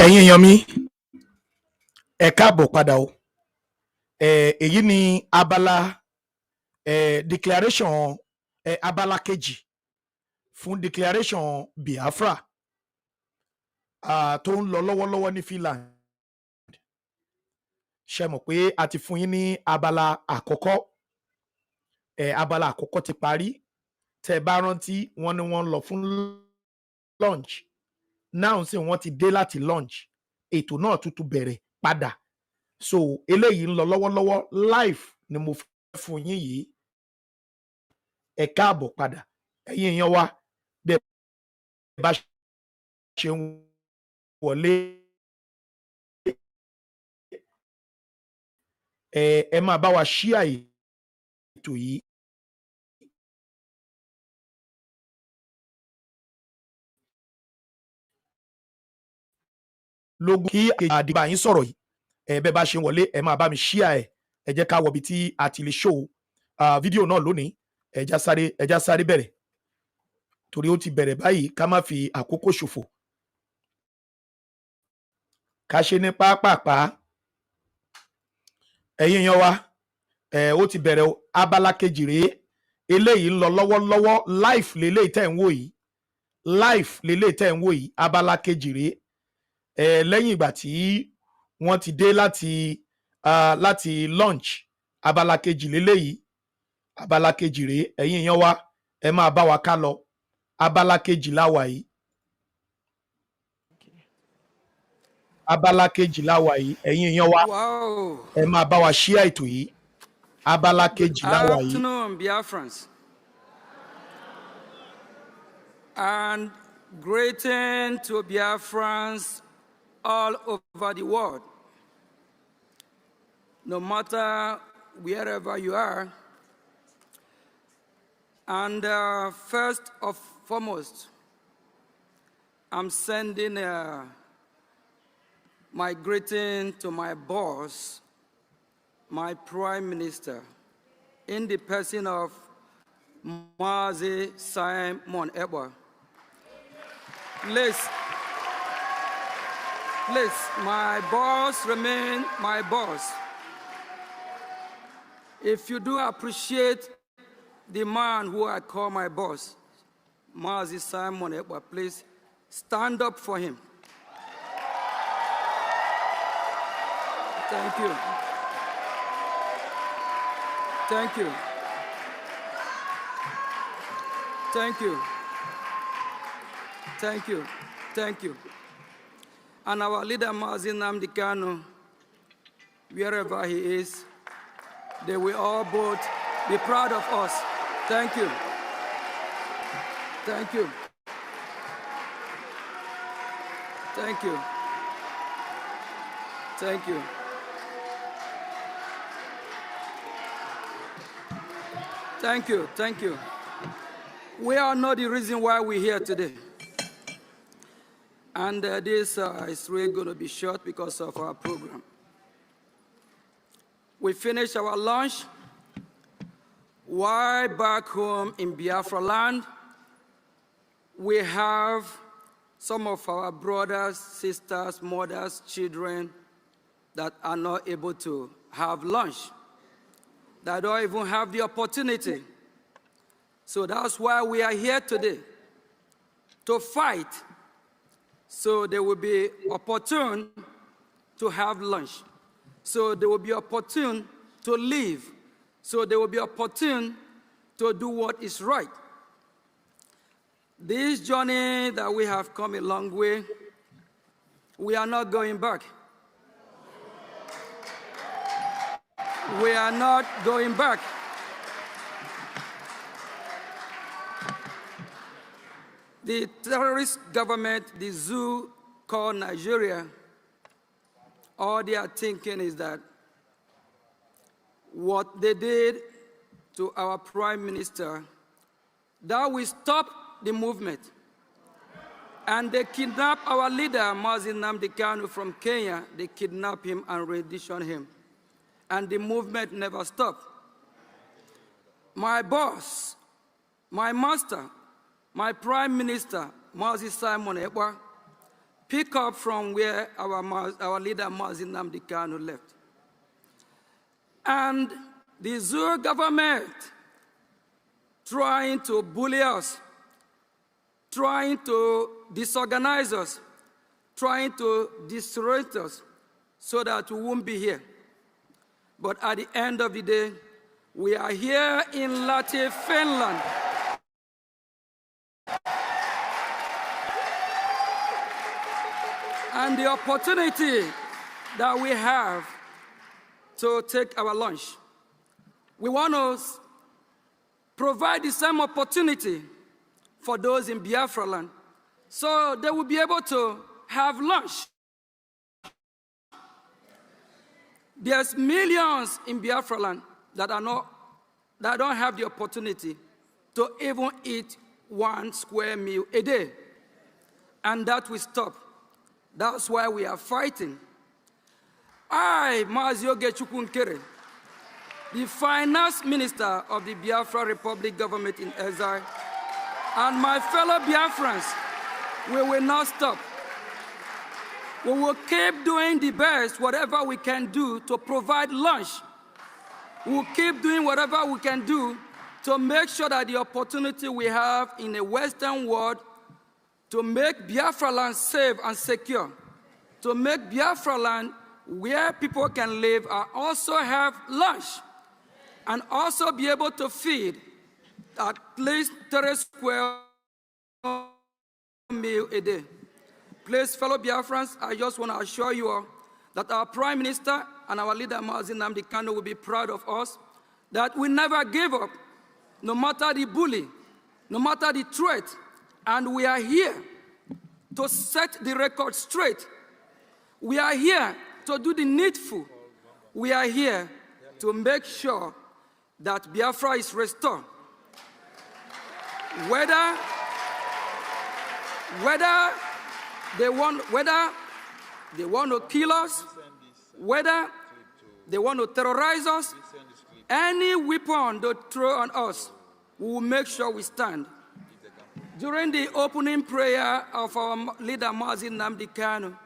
ẹ̀yin èèyàn mi ẹ káàbọ̀ padà o èyí ni abala declaration abala kejì fún declaration Biafra tó ń lọ lọ́wọ́lọ́wọ́ ní Finland. Ṣe mọ̀ pé a ti fún yín ní abala àkọ́kọ́ abala àkọ́kọ́ ti parí. Tẹ́ ẹ bá rántí wọ́n ní wọ́n lọ fún lunch náà sì wọ́n ti dé láti lunch, ètò náà tuntun bẹ̀rẹ̀ padà. So eléyìí ń lọ lọ́wọ́lọ́wọ́ live ni mo fẹ́ fún yín yìí. Ẹ káàbọ̀ padà ẹ̀yin èèyàn wa, bẹ́ẹ̀ bá ṣe ń wọlé ẹ máa bá wa share ètò yìí. Lógún kí àdìbà yín sọ̀rọ̀ yìí bẹ́ẹ̀ bá ṣe ń wọlé ẹ máa bá mi share ẹ jẹ́ ká wọ ibi tí a ti lè show fídíò náà lónìí. ẹja sáré bẹ̀rẹ̀ torí ó ti bẹ̀rẹ̀ báyìí, ká má fi àkókò ṣòfò, ká ṣe ní pápápá. ẹ̀yin èèyàn wa ó ti bẹ̀rẹ̀ abala kejì rèé. Eléyìí ń lọ lọ́wọ́lọ́wọ́ live lélẹ́yìí tẹ́ ń wò yìí, live lélẹ́yìí tẹ́ ń wò yìí, abala kejì rèé. Lẹ́yìn ìgbà tí wọ́n ti dé láti lunch, abala kejì lélẹ́yìí, abala kejì rèé. Ẹ̀yin èèyàn wa ẹ máa bá wa ká lọ, abala kejì la wà yìí, abala kejì la wà yìí. Ẹ̀yin èèyàn wa ẹ máa bá wa share ètò yìí, abala kejì la wà yìí. Afternoon, Biafrans, and greeting to Biafrans all over the world. No matter wherever you are. And first and foremost, I'm sending my greeting to my boss, my Prime Minister, in the person of Mazi Simon Ekpa. Please, my boss remain my boss. If you do appreciate the man who I call my boss, Mazi Simon Ekpa, please stand up for him. Thank you. Thank you. Thank you. Thank you. Thank you. And our leader, Mazi Nnamdi Kanu, wherever he is, they will all both be proud of us. Thank you. Thank you. Thank you. Thank you. Thank you. Thank you. We all know the reason why we're here today. And this is really going to be short because of our program. We finished our lunch. While back home in Biafra land, we have some of our brothers, sisters, mothers, children that are not able to have lunch, that don't even have the opportunity. So that's why we are here today, to fight so they will be opportune to have lunch, so they will be opportune to live, so they will be opportune to do what is right. This journey that we have come a long way, we are not going back. We are not going back. The terrorist government, the zoo called Nigeria, all they are thinking is that what they did to our Prime Minister, that will stop the movement. And they kidnapped our leader, Mazi Nnamdi Kanu, from Kenya. They kidnapped him and renditioned him. And the movement never stopped. My boss, my master, my Prime Minister, Mazi Simon Ekpa, pick up from where our leader Mazin Nnamdi Kanu left. And the Zulu government trying to bully us, trying to disorganize us, trying to destroy us so that we won't be here. But at the end of the day, we are here in Lahti, Finland. And the opportunity that we have to take our lunch, we want to provide the same opportunity for those in Biafra land, so they will be able to have lunch. There's millions in Biafra land that don't have the opportunity to even eat 1 square meal a day. And that will stop. That's why we are fighting. I, Mazi Ogechukwu Nkere, the finance minister of the Biafra Republic government in exile, and my fellow Biafrans, we will not stop. We will keep doing the best, whatever we can do to provide lunch. We will keep doing whatever we can do to make sure that the opportunity we have in the Western world to make Biafra land safe and secure, to make Biafra land where people can live and also have lunch, and also be able to feed at least 30 square meal a day. Please, fellow Biafrans, I just want to assure you all that our Prime Minister and our leader, Mazin Nnamdi Kanu, will be proud of us, that we never give up, no matter the bully, no matter the threat, and we are here to set the record straight. We are here to do the needful. We are here to make sure that Biafra is restored. Whether they want to kill us, whether they want to terrorize us, any weapon they throw on us, we will make sure we stand. During the opening prayer of our leader Mazin Nnamdi Kanu,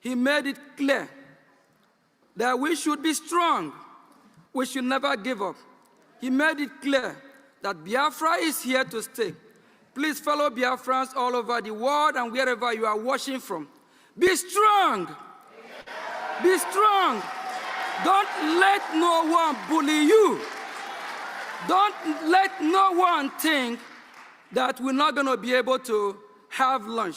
he made it clear that we should be strong. We should never give up. He made it clear that Biafra is here to stay. Please, fellow Biafrans all over the world and wherever you are watching from, be strong. Be strong. Don't let no one bully you. Don't let no one think that we're not going to be able to have lunch.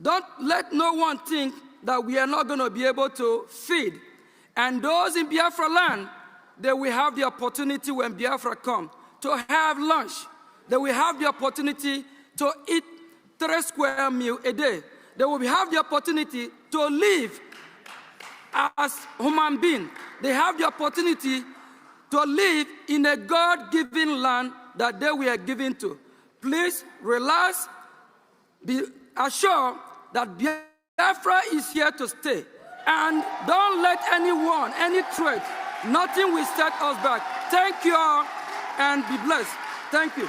Don't let no one think that we are not going to be able to feed. And those in Biafra land, they will have the opportunity when Biafra comes to have lunch. They will have the opportunity to eat 3 square meal a day. They will have the opportunity to live as human beings. They have the opportunity to live in a God-given land that they were given to. Please relax, be assured that Biafra is here to stay. And don't let anyone, any threat, nothing will set us back. Thank you all and be blessed. Thank you.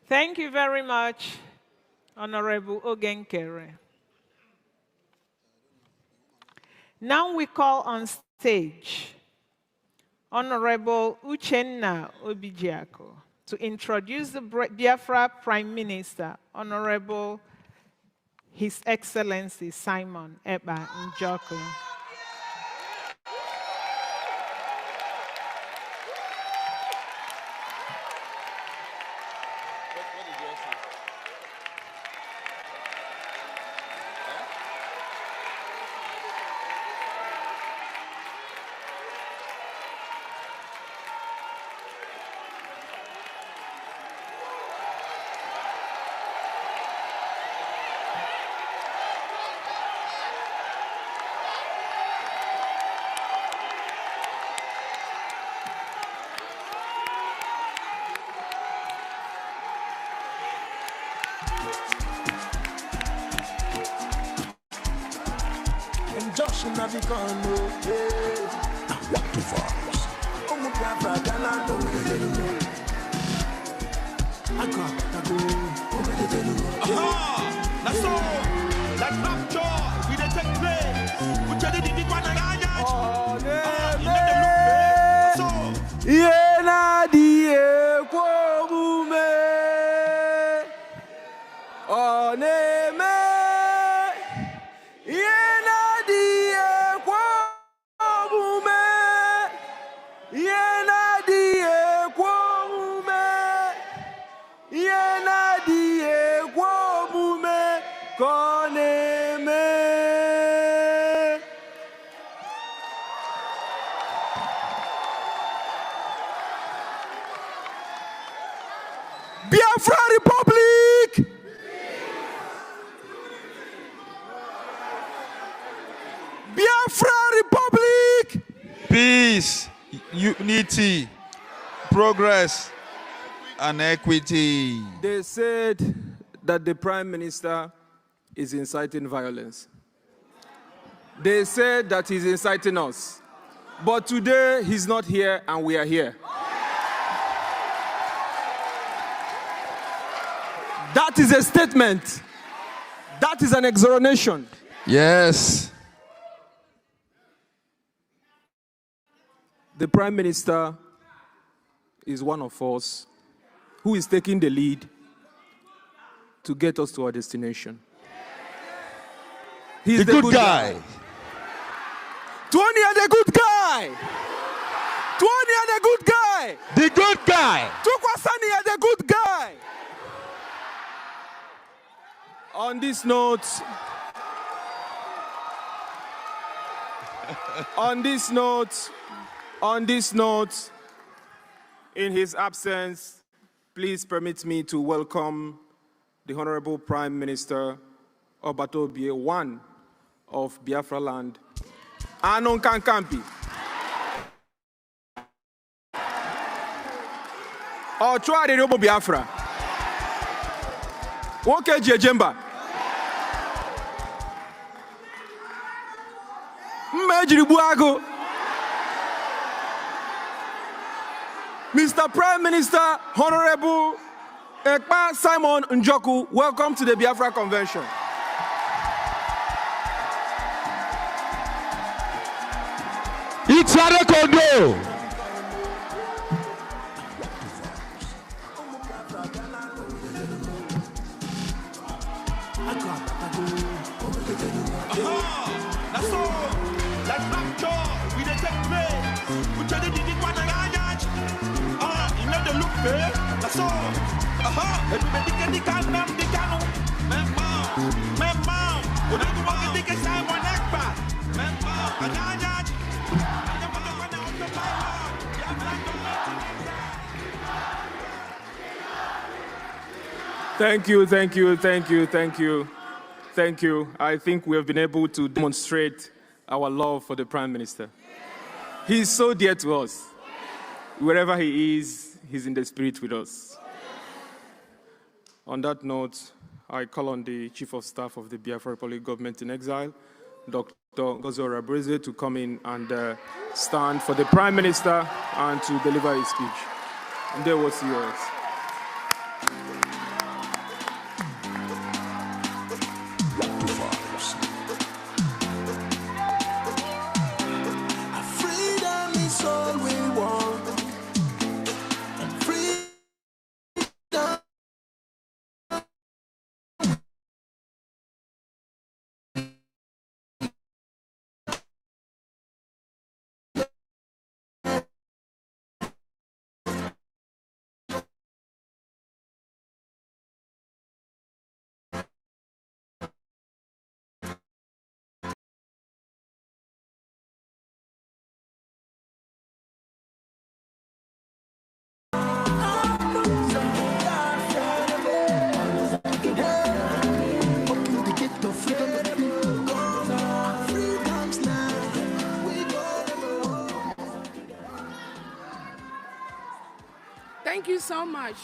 Thank you very much, Honorable Ogenkere. Now we call on stage Honorable Uchenna Obijiako to introduce the Biafra Prime Minister, Honorable His Excellency Simon Ekpa Njoku. And Josh in Navicono, what the vibes? Oh, my Biafra, Galano, I got That's all. That rapture, we dey take place. We tell you the one and Yena die kwomume oneme Yena die kwomume Yena die kwomume Yena die kwomume koneme. Biafra Republic! Biafra Republic! Peace, unity, progress, and equity. They said that the Prime Minister is inciting violence. They said that he's inciting us. But today, he's not here and we are here. That is a statement. That is an exoneration. Yes. The Prime Minister is one of us who is taking the lead to get us to our destination. He's The good guy. Tony is the good guy. Tony is the good guy. The good guy. Tukwasani is the good guy. On this note, in his absence, please permit me to welcome the Honorable Prime Minister Obatobie I of Biafra land, Anon Kankampi. Ochua de Robo Biafra. Woke Jemba. Mejiribuago. Mr. Prime Minister, Honorable Ekpa Simon Njoku, welcome to the Biafra Convention. It's a Kondo. That's all. That rapture, we dey take place. We tell you the one and you know the look there. That's all. Everybody can the can the cano. Memma. When I go back and take a time on Ekpa. Memma. Thank you. I think we have been able to demonstrate our love for the Prime Minister. He's so dear to us. Wherever he is, he's in the spirit with us. On that note, I call on the Chief of Staff of the Biafra Republic Government in Exile, Dr. Gozora Breze, to come in and stand for the Prime Minister and to deliver his speech. And there was yours. freedom is all we want. And freedom. Thank you so much.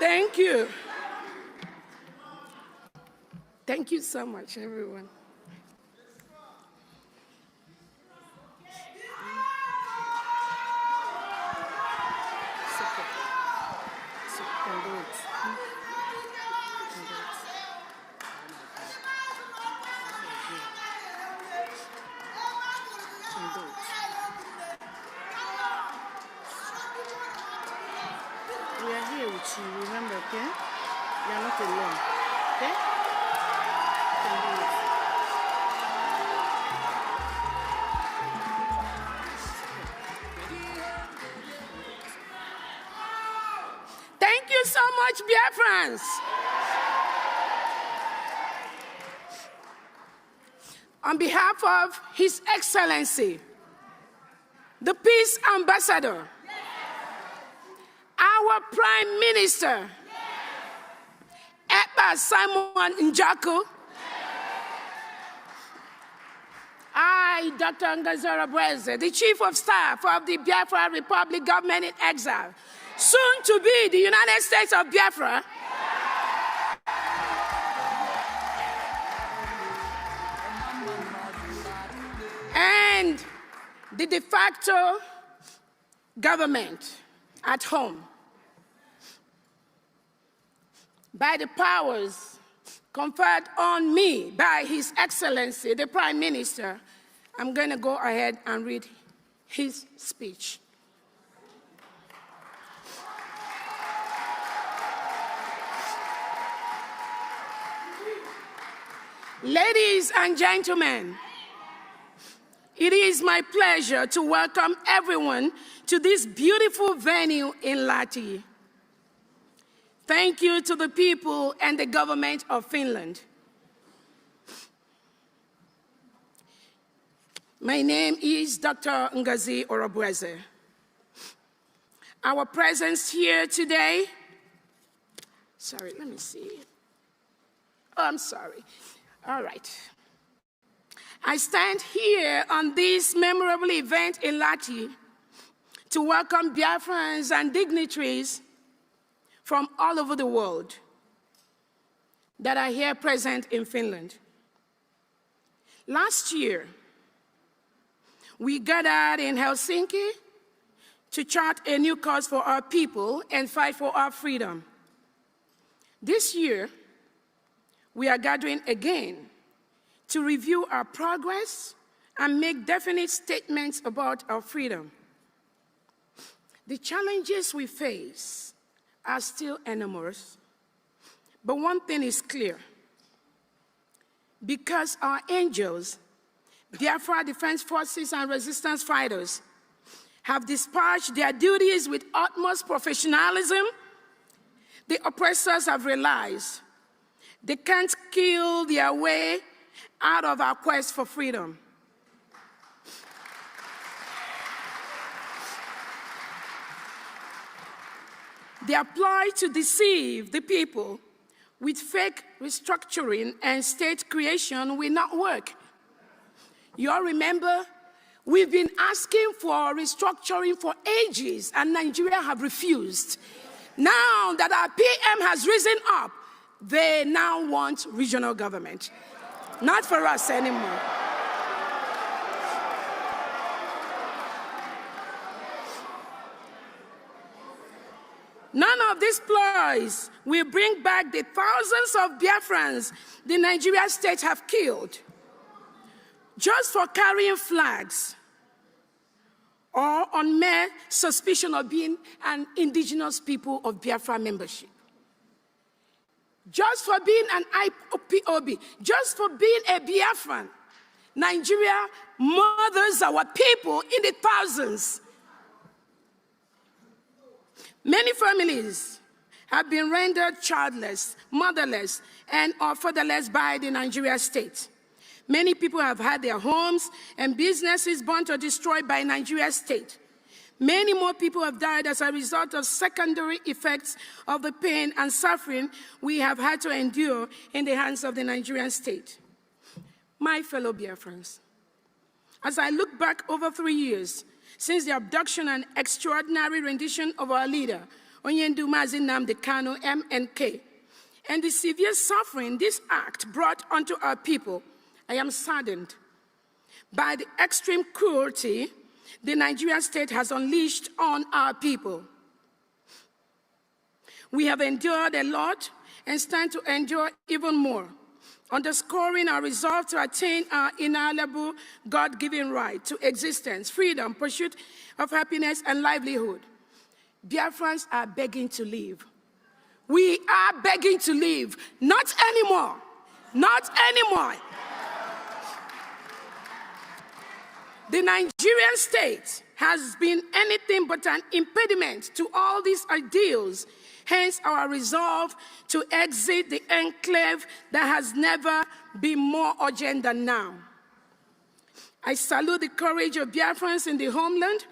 Thank you. Thank you so much, everyone. We are here with you, remember, okay? You are not alone, okay? You can do it. Thank you so much, Biafrans. On behalf of His Excellency, the Peace Ambassador, our Prime Minister, Eba Simon Njaku, I, Dr. Ngazora Breze, the Chief of Staff of the Biafra Republic Government in Exile, soon to be the United States of Biafra, and the de facto government at home, by the powers conferred on me by His Excellency, the Prime Minister, I'm going to go ahead and read his speech. Ladies and gentlemen, it is my pleasure to welcome everyone to this beautiful venue in Lahti. Thank you to the people and the government of Finland. My name is Dr. Ngozi Orobweze. Our presence here today, sorry, let me see. Oh, I'm sorry. All right. I stand here on this memorable event in Lahti to welcome Biafrans and dignitaries from all over the world that are here present in Finland. Last year, we gathered in Helsinki to chart a new course for our people and fight for our freedom. This year, we are gathering again to review our progress and make definite statements about our freedom. The challenges we face are still enormous, but one thing is clear. Because our angels, Biafra Defense Forces and resistance fighters, have discharged their duties with utmost professionalism, the oppressors have realized they can't kill their way out of our quest for freedom. Their ploy to deceive the people with fake restructuring and state creation will not work. You all remember, we've been asking for restructuring for ages, and Nigeria have refused. Now that our PM has risen up, they now want regional government. Not for us anymore. None of these ploys will bring back the thousands of Biafrans the Nigerian state have killed just for carrying flags or on mere suspicion of being an indigenous people of Biafra membership. Just for being an IPOB, just for being a Biafran, Nigeria murders our people in the thousands. Many families have been rendered childless, motherless, and or fatherless by the Nigeria state. Many people have had their homes and businesses burnt or destroyed by Nigeria state. Many more people have died as a result of secondary effects of the pain and suffering we have had to endure in the hands of the Nigerian state. My fellow Biafrans, as I look back over 3 years since the abduction and extraordinary rendition of our leader, Onyendu Mazi Nnamdi Kanu, MNK, and the severe suffering this act brought onto our people, I am saddened by the extreme cruelty the Nigerian state has unleashed on our people. We have endured a lot and stand to endure even more, underscoring our resolve to attain our inalienable God-given right to existence, freedom, pursuit of happiness, and livelihood. Biafrans are begging to live. We are begging to live. Not anymore. Not anymore. The Nigerian state has been anything but an impediment to all these ideals, hence our resolve to exit the enclave that has never been more urgent than now. I salute the courage of Biafrans in the homeland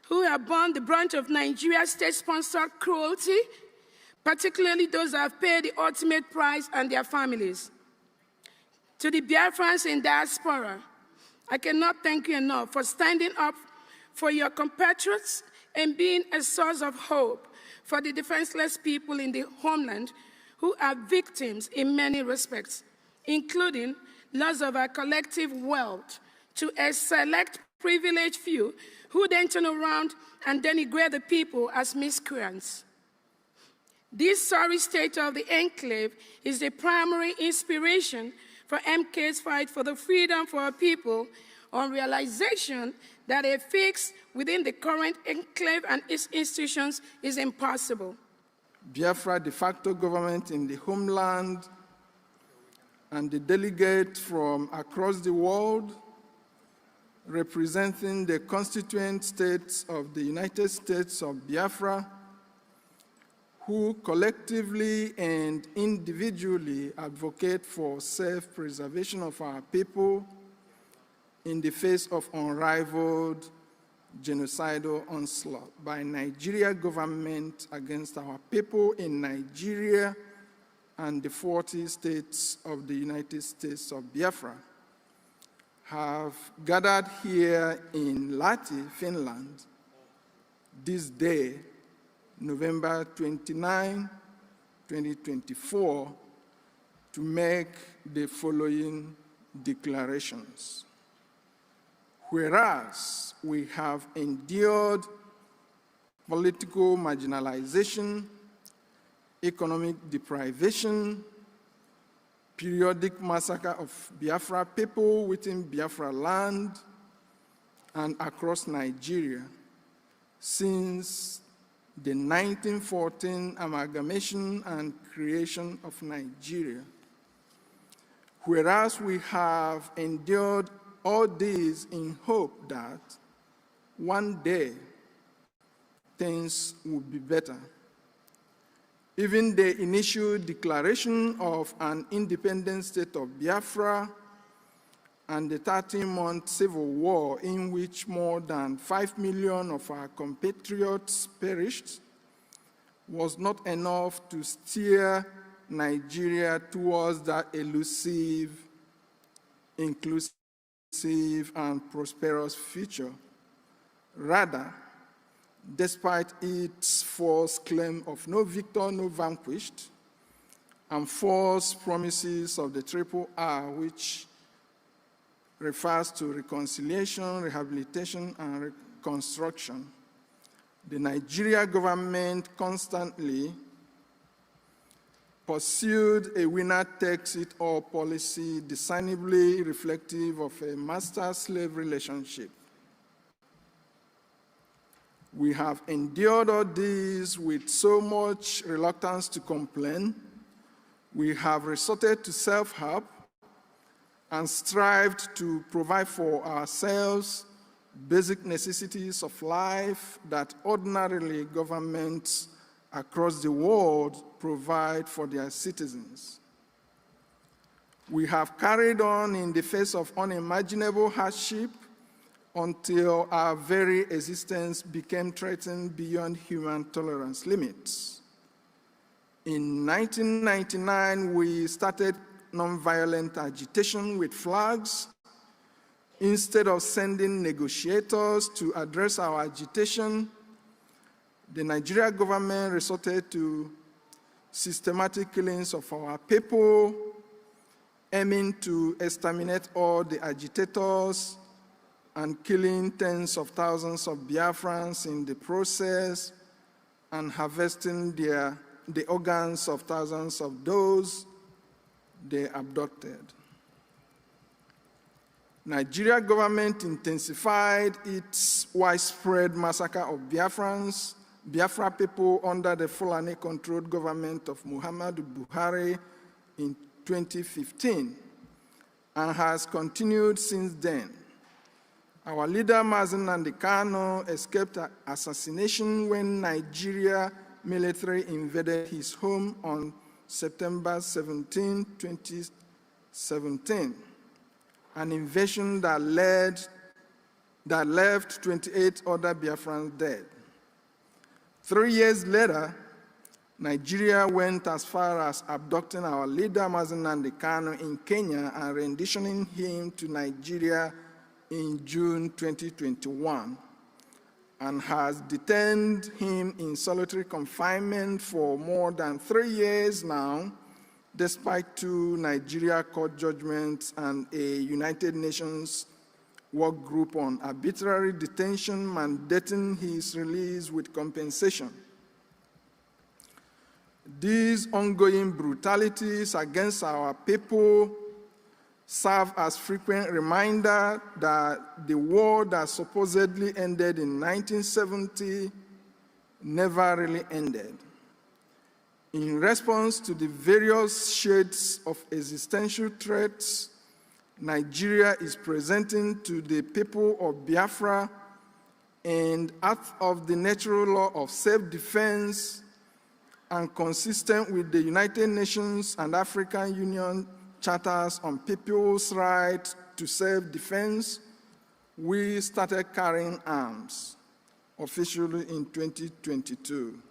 who have borne the brunt of Nigeria's state-sponsored cruelty, particularly those that have paid the ultimate price and their families. To the Biafrans in diaspora, I cannot thank you enough for standing up for your compatriots and being a source of hope for the defenseless people in the homeland who are victims in many respects, including loss of our collective wealth to a select privileged few who then turn around and denigrate the people as miscreants. This sorry state of the enclave is the primary inspiration for MK's fight for the freedom for our people, on realization that a fix within the current enclave and its institutions is impossible. Biafra de facto government in the homeland and the delegates from across the world representing the constituent states of the United States of Biafra, who collectively and individually advocate for self-preservation of our people in the face of unrivaled genocidal onslaught by Nigeria government against our people in Nigeria and the 40 states of the United States of Biafra, have gathered here in Lahti, Finland, this day, November 29, 2024, to make the following declarations. Whereas we have endured political marginalization, economic deprivation, periodic massacre of Biafra people within Biafra land and across Nigeria since the 1914 amalgamation and creation of Nigeria. Whereas we have endured all this in hope that one day things will be better. Even the initial declaration of an independent state of Biafra and the 13-month civil war in which more than 5 million of our compatriots perished was not enough to steer Nigeria towards that elusive, inclusive, and prosperous future. Rather, despite its false claim of no victor, no vanquished, and false promises of the triple R, which refers to reconciliation, rehabilitation, and reconstruction, the Nigeria government constantly pursued a winner-takes-it-all policy discernibly reflective of a master-slave relationship. We have endured all this with so much reluctance to complain. We have resorted to self-help and strived to provide for ourselves basic necessities of life that ordinarily governments across the world provide for their citizens. We have carried on in the face of unimaginable hardship, until our very existence became threatened beyond human tolerance limits. In 1999, we started nonviolent agitation with flags. Instead of sending negotiators to address our agitation, the Nigeria government resorted to systematic killings of our people, aiming to exterminate all the agitators and killing tens of thousands of Biafrans in the process, and harvesting the organs of thousands of those they abducted. Nigeria government intensified its widespread massacre of Biafra people under the Fulani-controlled government of Muhammadu Buhari in 2015, and has continued since then. Our leader, Mazen Nnamdi Kanu, escaped assassination when Nigeria military invaded his home on September 17, 2017, an invasion that left 28 other Biafrans dead. 3 years later, Nigeria went as far as abducting our leader, Mazen Nnamdi Kanu, in Kenya and renditioning him to Nigeria in June 2021, and has detained him in solitary confinement for more than 3 years now, despite 2 Nigeria court judgments and a United Nations work group on arbitrary detention mandating his release with compensation. These ongoing brutalities against our people serve as frequent reminder that the war that supposedly ended in 1970 never really ended. In response to the various shades of existential threats Nigeria is presenting to the people of Biafra, and out of the natural law of self-defense and consistent with the United Nations and African Union charters on people's right to self-defense, we started carrying arms officially in 2022.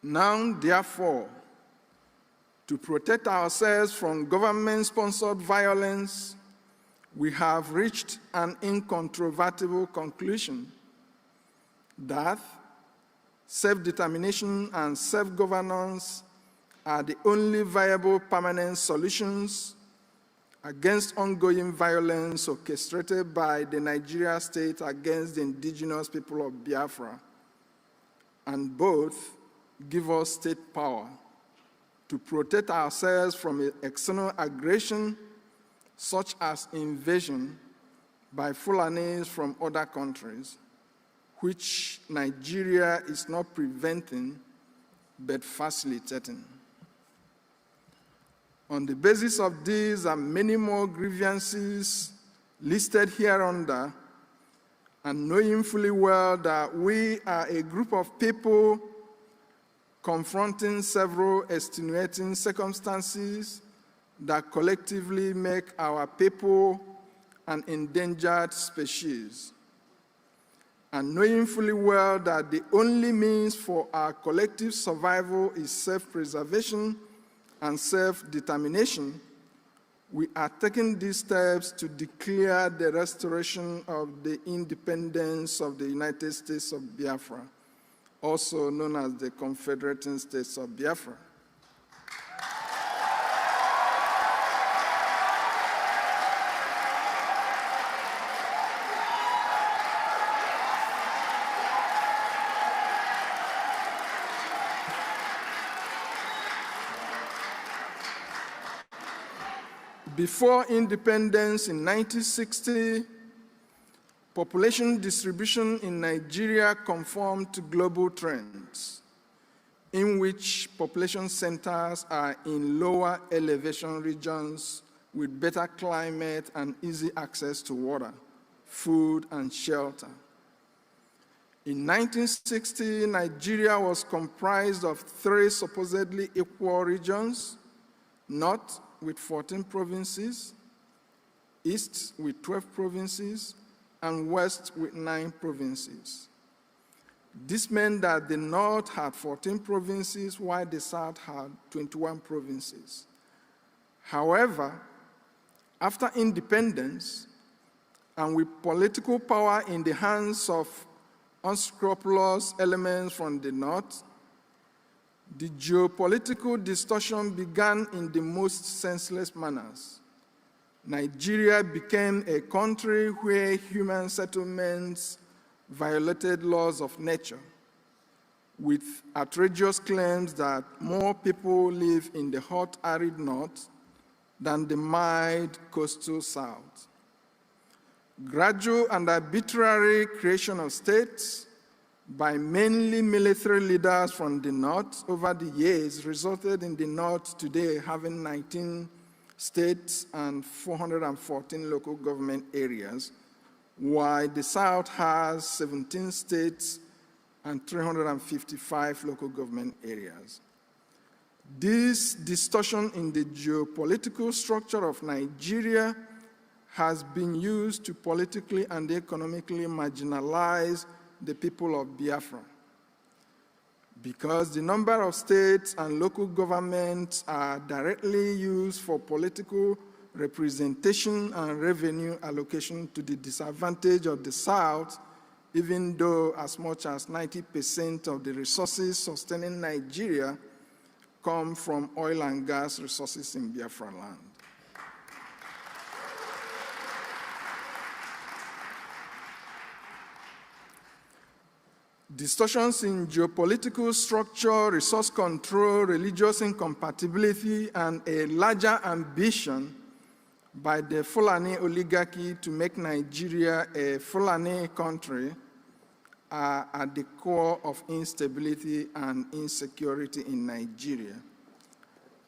Now, therefore, to protect ourselves from government-sponsored violence, we have reached an incontrovertible conclusion that self-determination and self-governance are the only viable permanent solutions against ongoing violence orchestrated by the Nigeria state against the indigenous people of Biafra, and both give us state power to protect ourselves from external aggression, such as invasion by Fulanis from other countries, which Nigeria is not preventing, but facilitating. On the basis of these and many more grievances listed hereunder, and knowing fully well that we are a group of people confronting several extenuating circumstances that collectively make our people an endangered species, and knowing fully well that the only means for our collective survival is self-preservation and self-determination, we are taking these steps to declare the restoration of the independence of the United States of Biafra, also known as the Confederating States of Biafra. Before independence in 1960, population distribution in Nigeria conformed to global trends, in which population centers are in lower elevation regions with better climate and easy access to water, food, and shelter. In 1960, Nigeria was comprised of 3 supposedly equal regions: North, with 14 provinces, East with 12 provinces, and West with 9 provinces. This meant that the North had 14 provinces, while the South had 21 provinces. However, after independence, and with political power in the hands of unscrupulous elements from the North, the geopolitical distortion began in the most senseless manners. Nigeria became a country where human settlements violated laws of nature, with outrageous claims that more people live in the hot, arid North than the mild coastal South. Gradual and arbitrary creation of states by mainly military leaders from the North over the years resulted in the North today having 19 states and 414 local government areas, while the South has 17 states and 355 local government areas. This distortion in the geopolitical structure of Nigeria has been used to politically and economically marginalize the people of Biafra. Because the number of states and local governments are directly used for political representation and revenue allocation to the disadvantage of the South, even though as much as 90% of the resources sustaining Nigeria come from oil and gas resources in Biafra land. Distortions in geopolitical structure, resource control, religious incompatibility, and a larger ambition by the Fulani oligarchy to make Nigeria a Fulani country are at the core of instability and insecurity in Nigeria.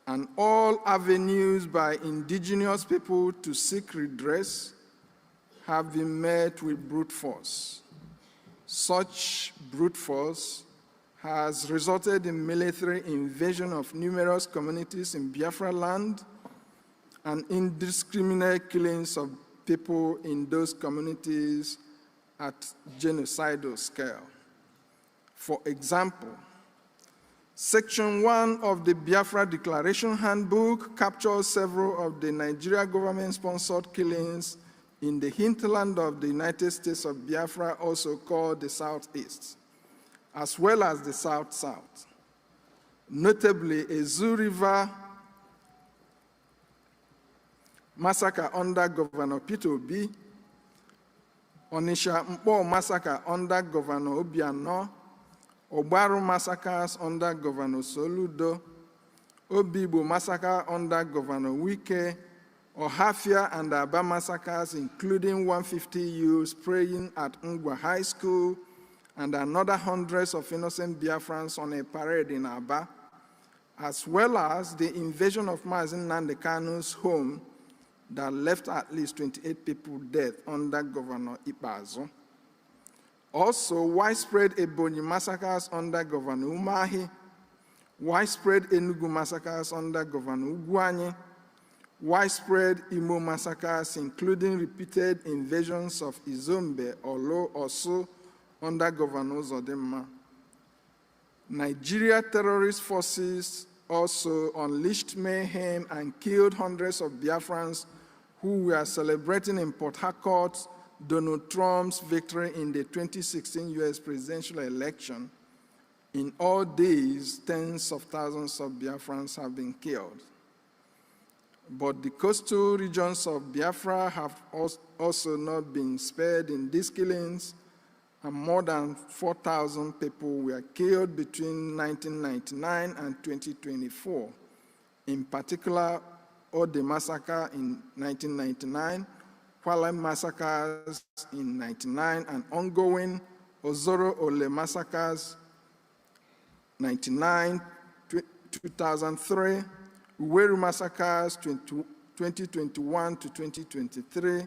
And all avenues by indigenous people to seek redress have been met with brute force. Such brute force has resulted in military invasion of numerous communities in Biafra land and indiscriminate killings of people in those communities at genocidal scale. For example, Section 1 of the Biafra Declaration Handbook captures several of the Nigeria government-sponsored killings in the hinterland of the United States of Biafra, also called the Southeast, as well as the South-South. Notably, Ezu River massacre under Governor Peter Obi, Onisha Mpo massacre under Governor Obiano, Obaru massacres under Governor Soludo, Obibo massacre under Governor Wike, Ohafia and Aba massacres, including 150 youths praying at Ngwa High School and another hundreds of innocent Biafrans on a parade in Aba, as well as the invasion of Mazen Nnamdi Kanu's home that left at least 28 people dead under Governor Ikpeazu. Also, widespread Ebonyi massacres under Governor Umahi, widespread Enugu massacres under Governor Ugwuanyi, widespread Imo massacres, including repeated invasions of Izombe, Olo, Osu, under Governor Zodimma. Nigeria terrorist forces also unleashed mayhem and killed hundreds of Biafrans who were celebrating in Port Harcourt Donald Trump's victory in the 2016 US presidential election. In all days, tens of thousands of Biafrans have been killed. But the coastal regions of Biafra have also not been spared in these killings, and more than 4,000 people were killed between 1999 and 2024. In particular, Ode massacre in 1999, Kwale massacres in 1999, and ongoing Ozoro Ole massacres 1999, 2003, Uweru massacres 2021 to 2023,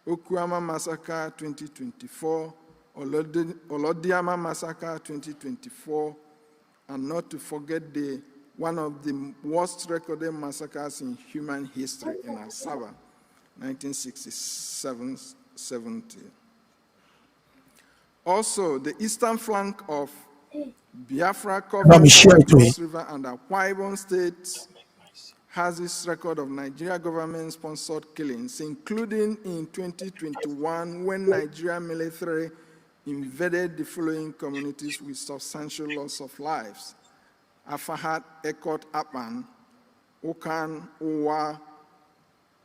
Okuama massacre 2024, Olodiama massacre 2024, and not to forget the one of the worst recorded massacres in human history in Asaba, 1967-70. Also, the eastern flank of Biafra covering the Cross River and Akwa Ibom states has its record of Nigeria government-sponsored killings, including in 2021 when Nigeria military invaded the following communities with substantial loss of lives: Afahat, Ekot, Apan, Okan, Owa,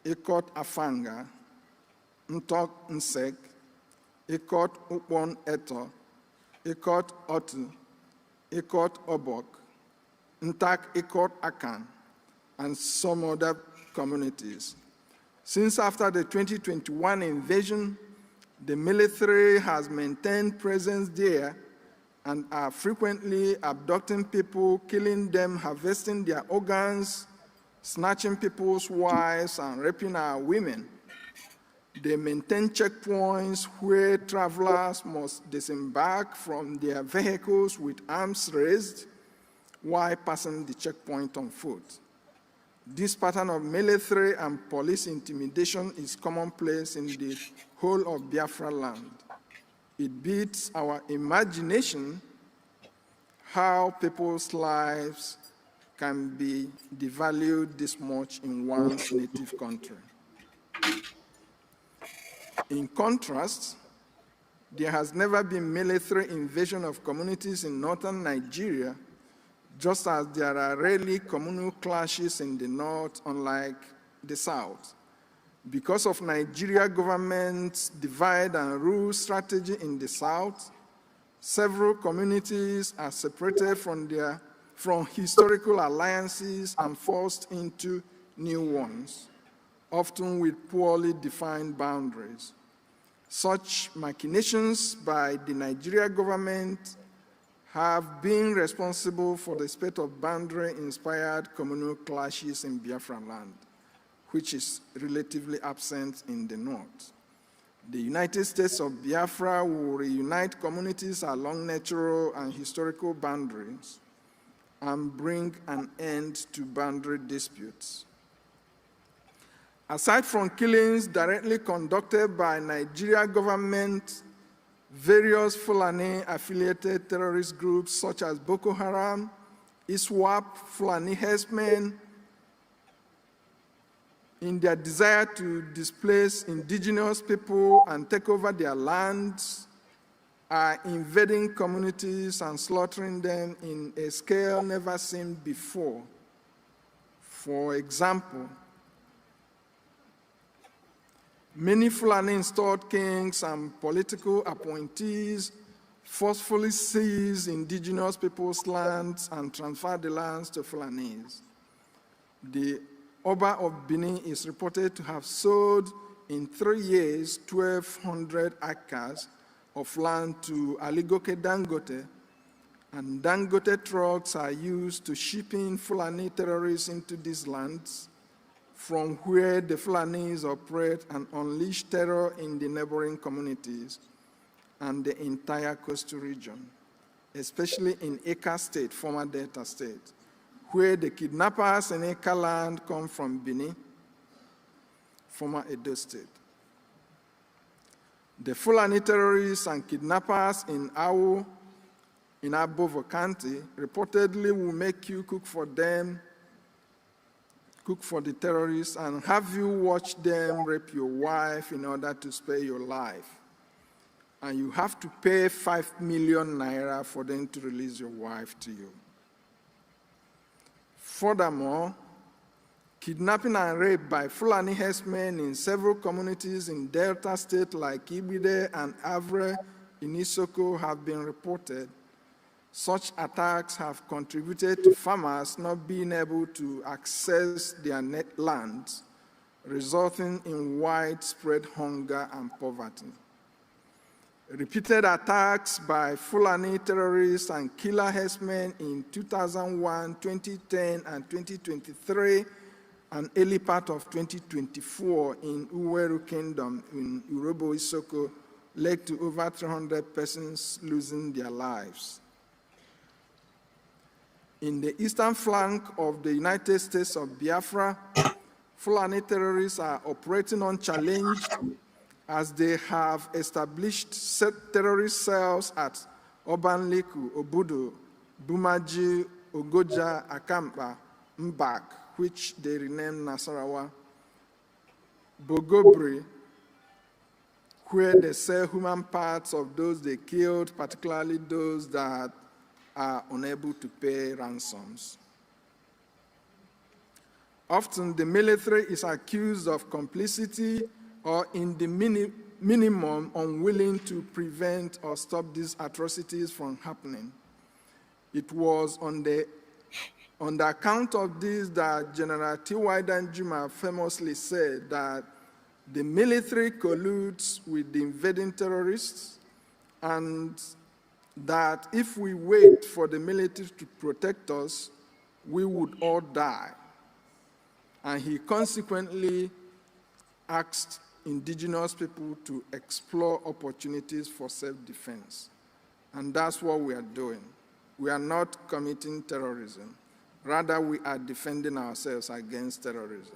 Ekot, Afanga, Ntok, Nsek, Ekot, Upon, Eto, Ekot, Otu, Ekot, Obok, Ntak, Ekot, Akan, and some other communities. Since after the 2021 invasion, the military has maintained presence there and are frequently abducting people, killing them, harvesting their organs, snatching people's wives, and raping our women. They maintain checkpoints where travelers must disembark from their vehicles with arms raised while passing the checkpoint on foot. This pattern of military and police intimidation is commonplace in the whole of Biafra land. It beats our imagination how people's lives can be devalued this much in one's native country. In contrast, there has never been military invasion of communities in northern Nigeria, just as there are rarely communal clashes in the north, unlike the south. Because of Nigeria government's divide and rule strategy in the south, several communities are separated from historical alliances and forced into new ones, often with poorly defined boundaries. Such machinations by the Nigeria government have been responsible for the spate of boundary-inspired communal clashes in Biafra land, which is relatively absent in the north. The United States of Biafra will reunite communities along natural and historical boundaries and bring an end to boundary disputes. Aside from killings directly conducted by Nigeria government, various Fulani-affiliated terrorist groups such as Boko Haram, ISWAP, Fulani herdsmen, in their desire to displace indigenous people and take over their lands, are invading communities and slaughtering them in a scale never seen before. For example, many Fulani-installed kings and political appointees forcefully seize indigenous people's lands and transfer the lands to Fulanis. The Oba of Benin is reported to have sold in 3 years 1,200 acres of land to Aligoke Dangote, and Dangote trucks are used to ship in Fulani terrorists into these lands, from where the Fulanis operate and unleash terror in the neighboring communities and the entire coastal region, especially in Eka State, former Delta State, where the kidnappers in Eka land come from Benin, former Edo State. The Fulani terrorists and kidnappers in Awo, in Abovo County, reportedly will make you cook for them, cook for the terrorists, and have you watch them rape your wife in order to spare your life. And you have to pay 5 million naira for them to release your wife to you. Furthermore, kidnapping and rape by Fulani herdsmen in several communities in Delta State like Ibide and Avre in Isoko have been reported. Such attacks have contributed to farmers not being able to access their net lands, resulting in widespread hunger and poverty. Repeated attacks by Fulani terrorists and killer herdsmen in 2001, 2010, and 2023, and early part of 2024 in Uweru Kingdom in Urobo Isoko led to over 300 persons losing their lives. In the eastern flank of the United States of Biafra, Fulani terrorists are operating unchallenged as they have established terrorist cells at Obanliku, Obudu, Bumaji, Ogoja, Akampa, Mbak, which they renamed Nasarawa, Bogobri, where they sell human parts of those they killed, particularly those that are unable to pay ransoms. Often the military is accused of complicity or in the minimum unwilling to prevent or stop these atrocities from happening. It was on the account of this that General T.Y. Danjuma famously said that the military colludes with the invading terrorists, and that if we wait for the military to protect us, we would all die. And he consequently asked indigenous people to explore opportunities for self-defense. And that's what we are doing. We are not committing terrorism. Rather, we are defending ourselves against terrorism.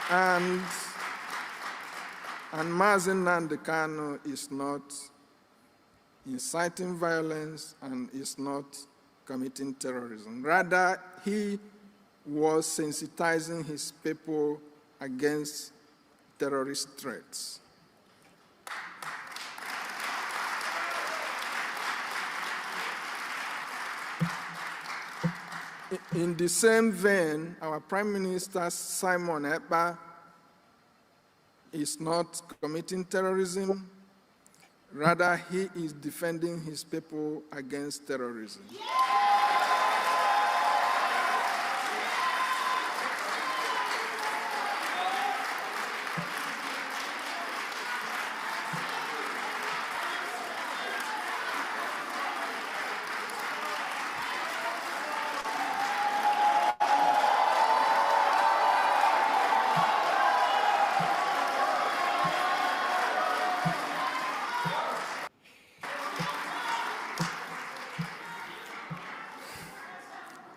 And Mazen Nandekano is not inciting violence and is not committing terrorism. Rather, he was sensitizing his people against terrorist threats. In the same vein, our Prime Minister, Simon Ekpa, is not committing terrorism. Rather, he is defending his people against terrorism.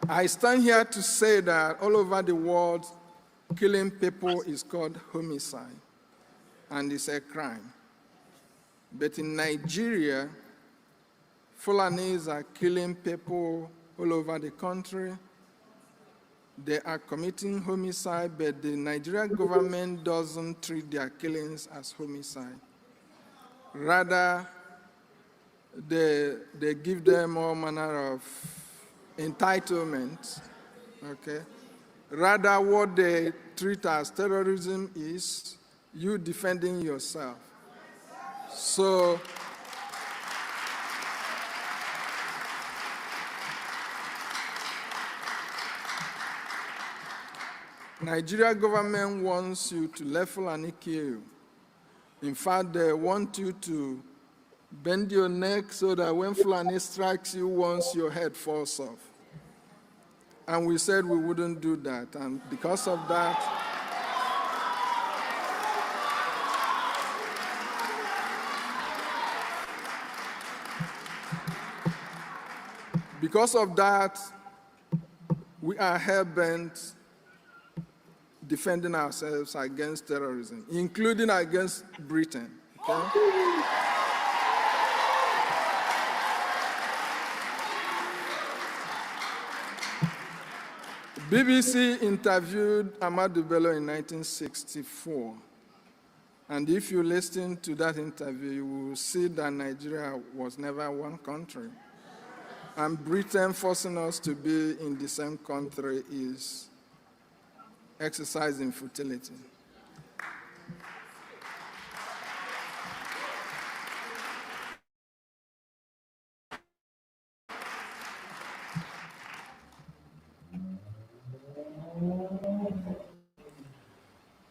I stand here to say that all over the world, killing people is called homicide, and it's a crime. But in Nigeria, Fulanis are killing people all over the country. They are committing homicide, but the Nigerian government doesn't treat their killings as homicide. Rather, they give them all manner of entitlement, okay? Rather, what they treat as terrorism is you defending yourself. So, Nigeria government wants you to let Fulani kill you. In fact, they want you to bend your neck so that when Fulani strikes you once, your head falls off. And we said we wouldn't do that. And because of that, we are hell-bent defending ourselves against terrorism, including against Britain. Okay? BBC interviewed Ahmadu Bello in 1964. And if you listen to that interview, you will see that Nigeria was never one country. And Britain forcing us to be in the same country is exercising futility.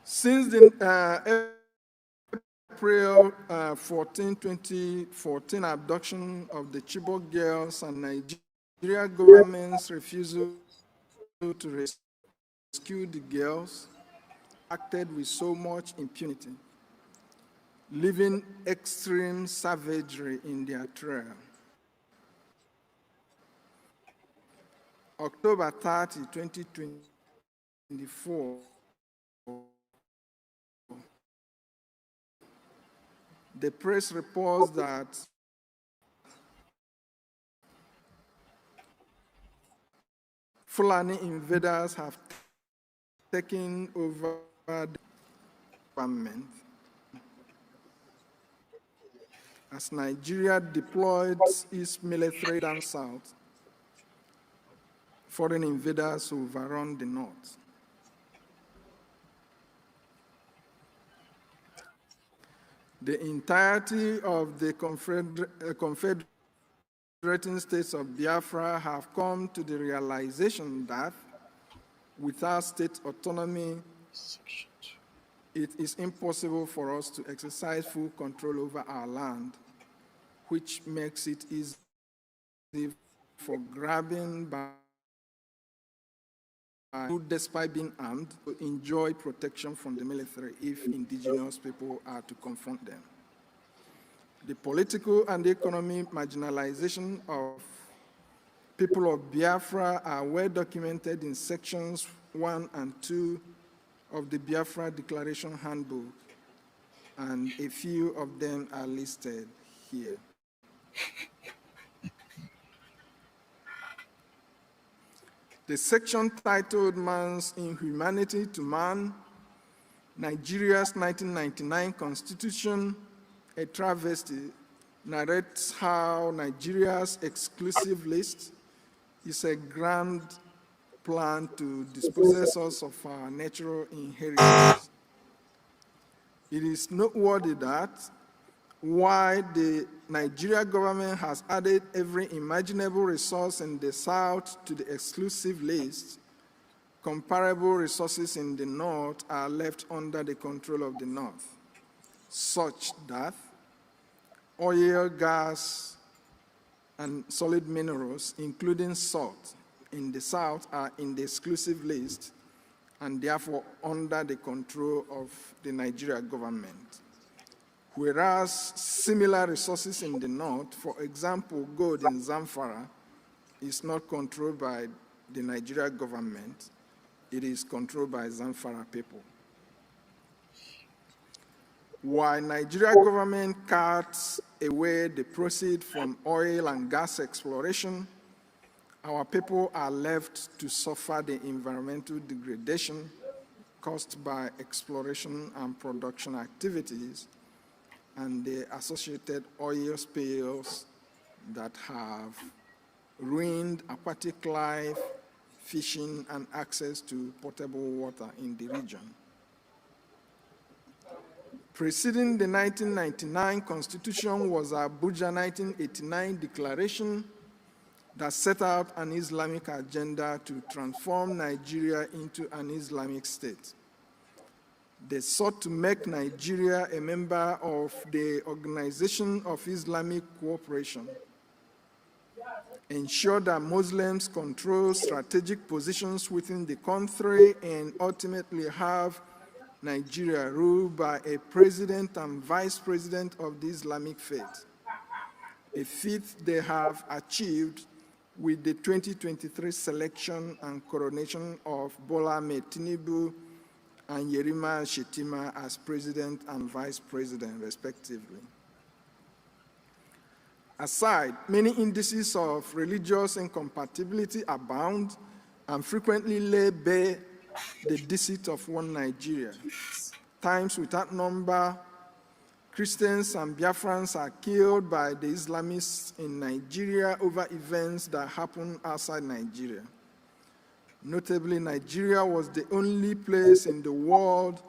Since the April 14, 2014 abduction of the Chibok girls and Nigeria government's refusal to rescue the girls acted with so much impunity. leaving extreme savagery in their trail. October 30, 2024, the press reports that Fulani invaders have taken over the government as Nigeria deployed its military down south. Foreign invaders overrun the north. The entirety of the confederating states of Biafra have come to the realization that without state autonomy, it is impossible for us to exercise full control over our land, which makes it easy for grabbing by who, despite being armed, to enjoy protection from the military if indigenous people are to confront them. The political and economic marginalization of people of Biafra are well documented in sections 1 and 2 of the Biafra Declaration Handbook, and a few of them are listed here. The section titled Man's Inhumanity to Man, Nigeria's 1999 Constitution, a travesty, narrates how Nigeria's exclusive list is a grand plan to dispossess us of our natural inheritance. It is noteworthy that while the Nigeria government has added every imaginable resource in the South to the exclusive list, comparable resources in the North are left under the control of the North, such that oil, gas, and solid minerals, including salt, in the South are in the exclusive list and therefore under the control of the Nigeria government. Whereas similar resources in the North, for example, gold in Zamfara, is not controlled by the Nigeria government, it is controlled by Zamfara people. While Nigeria government cuts away the proceeds from oil and gas exploration, our people are left to suffer the environmental degradation caused by exploration and production activities and the associated oil spills that have ruined aquatic life, fishing, and access to potable water in the region. Preceding the 1999 Constitution was Abuja 1989 Declaration that set out an Islamic agenda to transform Nigeria into an Islamic state. They sought to make Nigeria a member of the Organization of Islamic Cooperation, ensure that Muslims control strategic positions within the country, and ultimately have Nigeria ruled by a president and vice president of the Islamic faith, a feat they have achieved with the 2023 selection and coronation of Bola Ahmed Tinubu and Yerima Shetima as president and vice president, respectively. Aside, many indices of religious incompatibility abound and frequently lay bare the deceit of one Nigeria. Times without number, Christians and Biafrans are killed by the Islamists in Nigeria over events that happen outside Nigeria. Notably, Nigeria was the only place in the world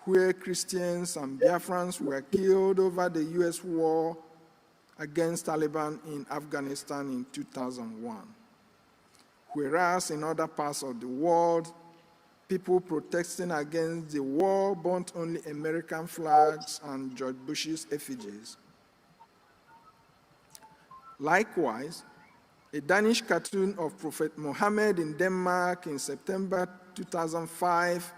where Christians and Biafrans were killed over the US war against Taliban in Afghanistan in 2001. Whereas in other parts of the world, people protesting against the war burnt only American flags and George Bush's effigies. Likewise, a Danish cartoon of Prophet Muhammad in Denmark in September 2005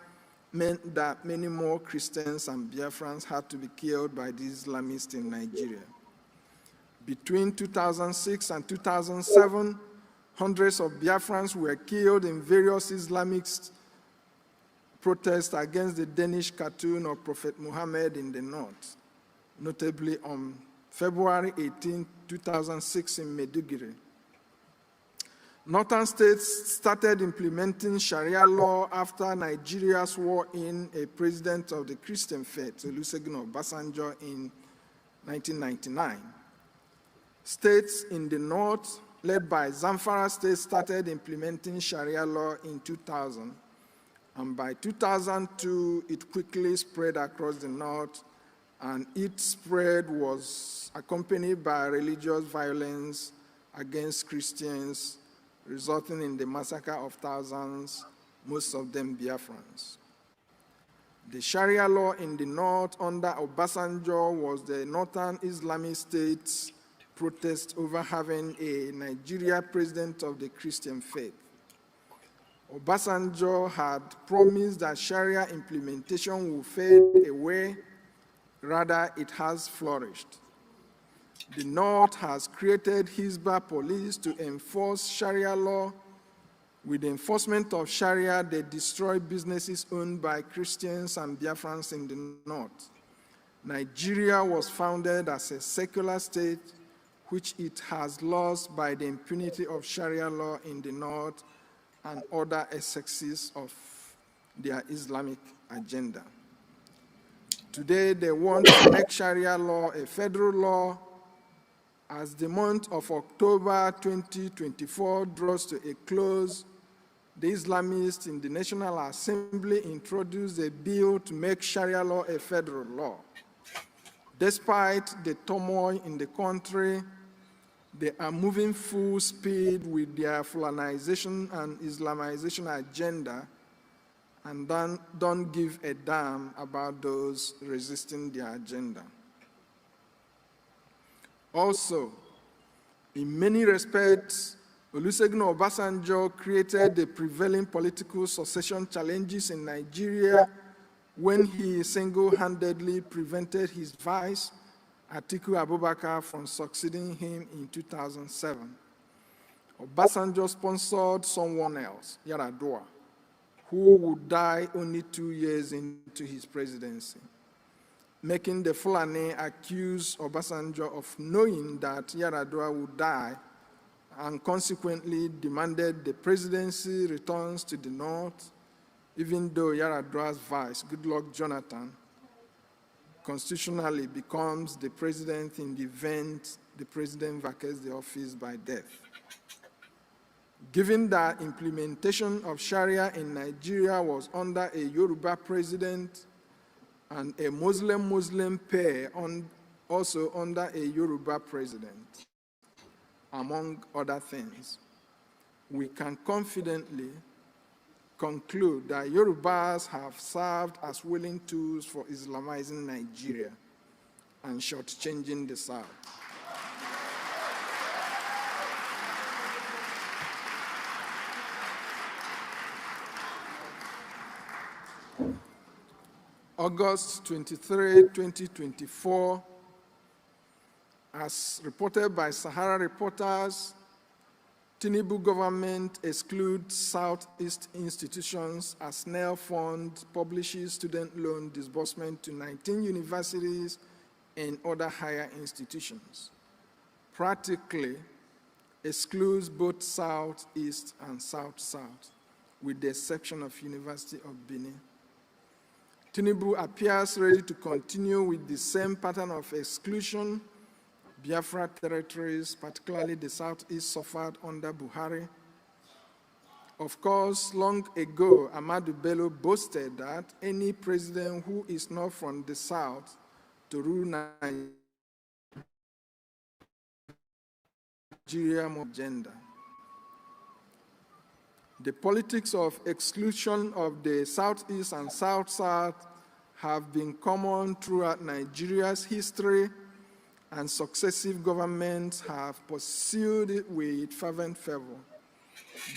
meant that many more Christians and Biafrans had to be killed by the Islamists in Nigeria. Between 2006 and 2007, hundreds of Biafrans were killed in various Islamist protests against the Danish cartoon of Prophet Muhammad in the north, notably on February 18, 2006 in Maiduguri. Northern states started implementing Sharia law after Nigeria swore in a president of the Christian faith, Olusegun Obasanjo, in 1999. States in the north, led by Zamfara State, started implementing Sharia law in 2000. And by 2002, it quickly spread across the north, and its spread was accompanied by religious violence against Christians, resulting in the massacre of thousands, most of them Biafrans. The Sharia law in the north under Obasanjo was the northern Islamic states' protest over having a Nigeria president of the Christian faith. Obasanjo had promised that Sharia implementation would fade away. Rather, it has flourished. The North has created Hizbah police to enforce Sharia law. With the enforcement of Sharia, they destroy businesses owned by Christians and Biafrans in the North. Nigeria was founded as a secular state, which it has lost by the impunity of Sharia law in the North and other excesses of their Islamic agenda. Today, they want to make Sharia law a federal law. As the month of October 2024 draws to a close, the Islamists in the National Assembly introduced a bill to make Sharia law a federal law. Despite the turmoil in the country, they are moving full speed with their Fulanization and Islamization agenda and don't give a damn about those resisting their agenda. Also, in many respects, Olusegun Obasanjo created the prevailing political succession challenges in Nigeria when he single-handedly prevented his vice, Atiku Abubakar, from succeeding him in 2007. Obasanjo sponsored someone else, Yar'Adua, who would die only 2 years into his presidency, making the Fulani accuse Obasanjo of knowing that Yar'Adua would die and consequently demanded the presidency returns to the north, even though Yar'Adua's vice, Goodluck Jonathan, constitutionally becomes the president in the event the president vacates the office by death. Given that implementation of Sharia in Nigeria was under a Yoruba president and a Muslim pair also under a Yoruba president, among other things, we can confidently conclude that Yorubas have served as willing tools for Islamizing Nigeria and shortchanging the South. August 23, 2024, as reported by Sahara Reporters, Tinubu government excludes Southeast institutions as NEL Fund publishes student loan disbursement to 19 universities and other higher institutions. Practically excludes both Southeast and South-South, with the exception of University of Benin. Tinubu appears ready to continue with the same pattern of exclusion Biafra territories, particularly the Southeast, suffered under Buhari. Of course, long ago, Ahmadu Bello boasted that any president who is not from the South to rule Nigeria agenda. The politics of exclusion of the Southeast and South-South have been common throughout Nigeria's history, and successive governments have pursued it with fervent fervor.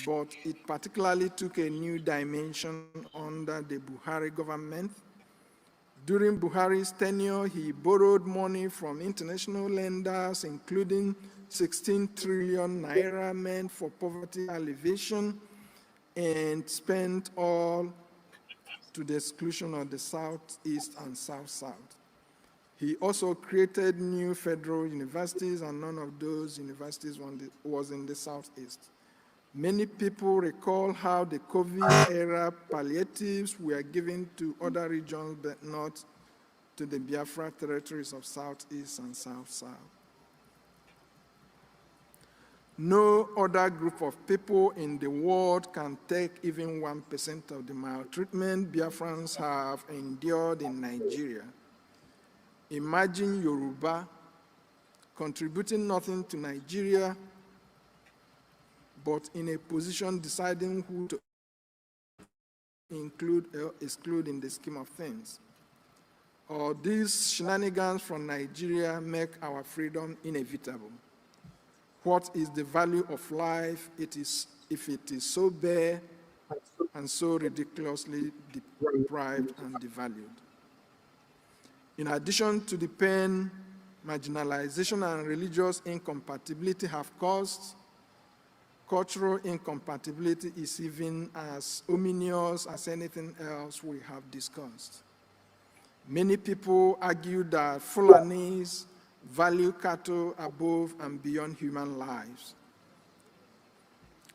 but it particularly took a new dimension under the Buhari government. During Buhari's tenure, he borrowed money from international lenders, including 16 trillion naira meant for poverty alleviation, and spent all to the exclusion of the Southeast and South-South. He also created new federal universities, and none of those universities was in the Southeast. Many people recall how the COVID-era palliatives were given to other regions, but not to the Biafra territories of Southeast and South-South. No other group of people in the world can take even 1% of the maltreatment Biafrans have endured in Nigeria. Imagine Yoruba contributing nothing to Nigeria, but in a position deciding who to include or exclude in the scheme of things. Or these shenanigans from Nigeria make our freedom inevitable. What is the value of life if it is so bare and so ridiculously deprived and devalued? In addition to the pain marginalization and religious incompatibility have caused, cultural incompatibility is even as ominous as anything else we have discussed. Many people argue that Fulanis value cattle above and beyond human lives.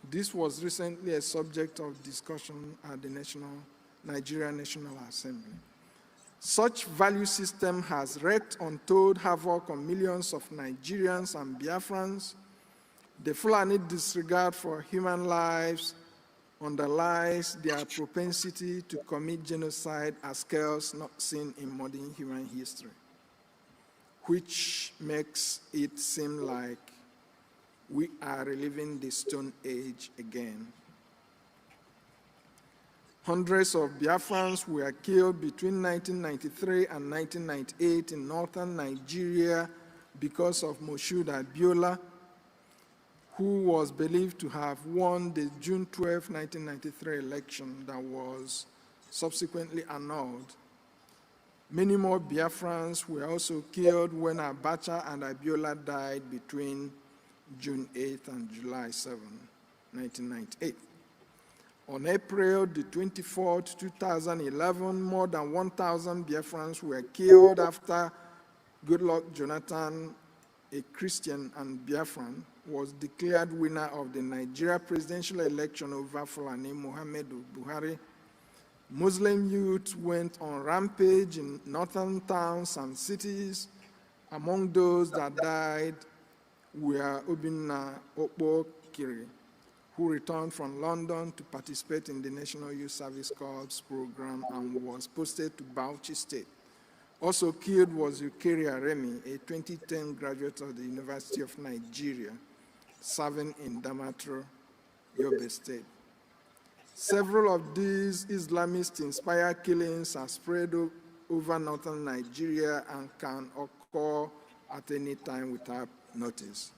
This was recently a subject of discussion at the Nigerian National Assembly. Such value system has wreaked untold havoc on millions of Nigerians and Biafrans. The Fulani disregard for human lives underlies their propensity to commit genocide at scales not seen in modern human history, which makes it seem like we are reliving the Stone Age again. Hundreds of Biafrans were killed between 1993 and 1998 in northern Nigeria because of Moshood Abiola, who was believed to have won the June 12, 1993 election that was subsequently annulled. Many more Biafrans were also killed when Abacha and Abiola died between June 8 and July 7, 1998. On April the 24th, 2011, more than 1,000 Biafrans were killed after Goodluck Jonathan, a Christian and Biafran, was declared winner of the Nigeria presidential election over Fulani Muhammadu Buhari. Muslim youth went on rampage in northern towns and cities. Among those that died were Obinna Okpo Kiri, who returned from London to participate in the National Youth Service Corps program and was posted to Bauchi State. Also killed was Eukaria Remi, a 2010 graduate of the University of Nigeria, serving in Damaturu, Yobe State. Several of these Islamist-inspired killings are spread over northern Nigeria and can occur at any time without notice.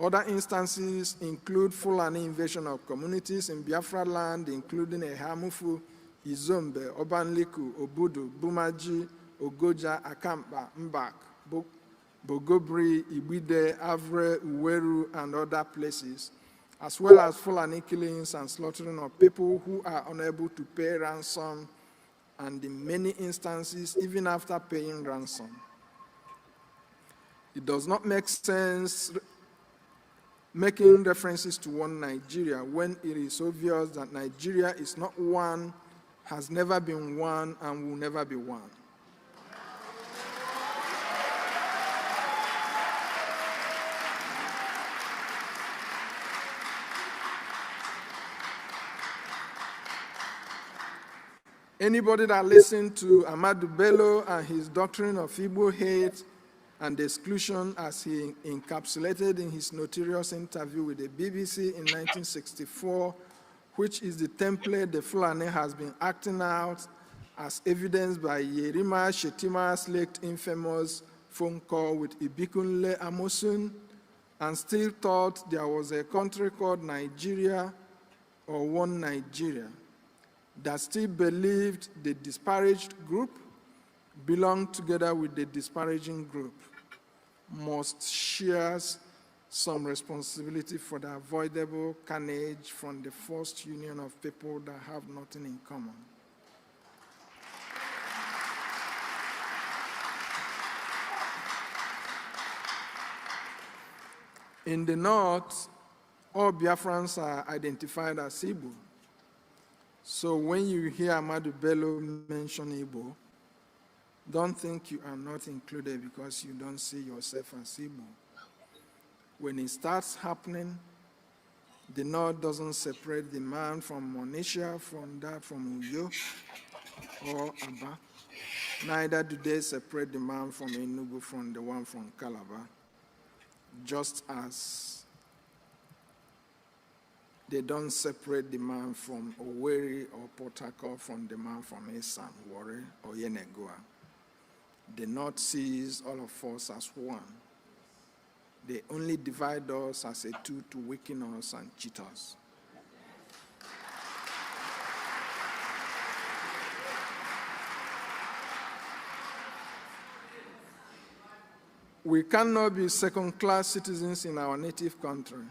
Other instances include Fulani invasion of communities in Biafra land, including Ehamufu, Izombe, Obanliku, Obudu, Bumaji, Ogoja, Akampa, Mbak, Bogobri, Ibide, Avre, Uweru, and other places, as well as Fulani killings and slaughtering of people who are unable to pay ransom, and in many instances, even after paying ransom. It does not make sense making references to one Nigeria when it is obvious that Nigeria is not one, has never been one, and will never be one. Anybody that listened to Ahmadu Bello and his doctrine of Igbo hate and exclusion as he encapsulated in his notorious interview with the BBC in 1964, which is the template the Fulani has been acting out, as evidenced by Yerima Shetima's late infamous phone call with Ibikunle Amosun and still thought there was a country called Nigeria or one Nigeria, that still believed the disparaged group belonged together with the disparaging group, must share some responsibility for the avoidable carnage from the forced union of people that have nothing in common. In the north, all Biafrans are identified as Igbo. So when you hear Ahmadu Bello mention Igbo, don't think you are not included because you don't see yourself as Igbo. When it starts happening, the North doesn't separate the man from Monisha, from that from Uyo or Aba. Neither do they separate the man from Enugu from the one from Calabar, just as they don't separate the man from Owerri or Port Harcourt from the man from Esan, Warri, or Yenagoa. The North sees all of us as one. They only divide us as a tool to weaken us and cheat us. We cannot be second-class citizens in our native country.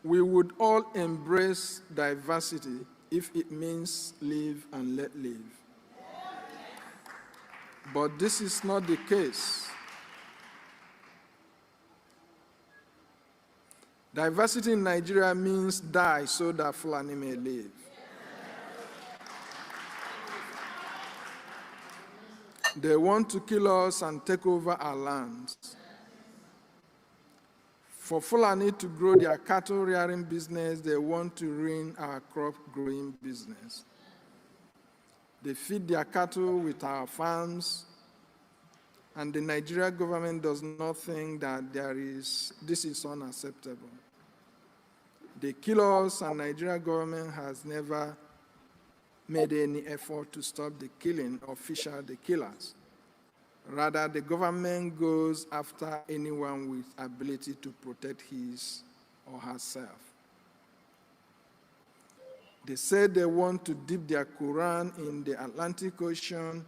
We would all embrace diversity if it means live and let live. But this is not the case. Diversity in Nigeria means die so that Fulani may live. They want to kill us and take over our lands. For Fulani to grow their cattle rearing business, they want to ruin our crop growing business. They feed their cattle with our farms, and the Nigerian government does not think that this is unacceptable. They kill us, and the Nigerian government has never made any effort to stop the killing or fish out the killers. Rather, the government goes after anyone with ability to protect his or herself. They say they want to dip their Quran in the Atlantic Ocean,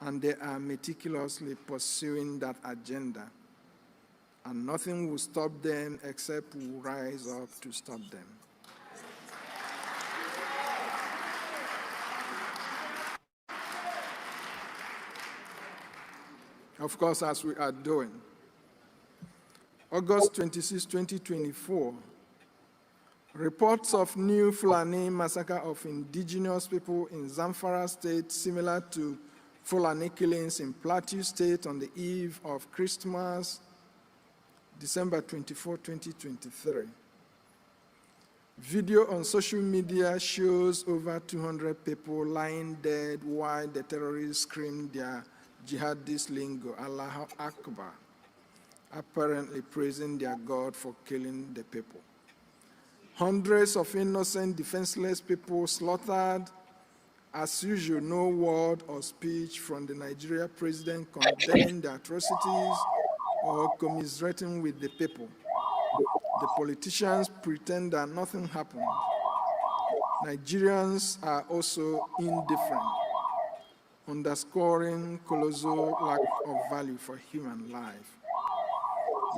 and they are meticulously pursuing that agenda. And nothing will stop them except we rise up to stop them. Of course, as we are doing. August 26, 2024, reports of new Fulani massacre of indigenous people in Zamfara State, similar to Fulani killings in Plateau State on the eve of Christmas, December 24, 2023. Video on social media shows over 200 people lying dead while the terrorists scream their jihadist lingo, Allahu Akbar, apparently praising their God for killing the people. Hundreds of innocent, defenseless people slaughtered. As usual, no word or speech from the Nigerian president condemning the atrocities or commiserating with the people. The politicians pretend that nothing happened. Nigerians are also indifferent, underscoring colossal lack of value for human life.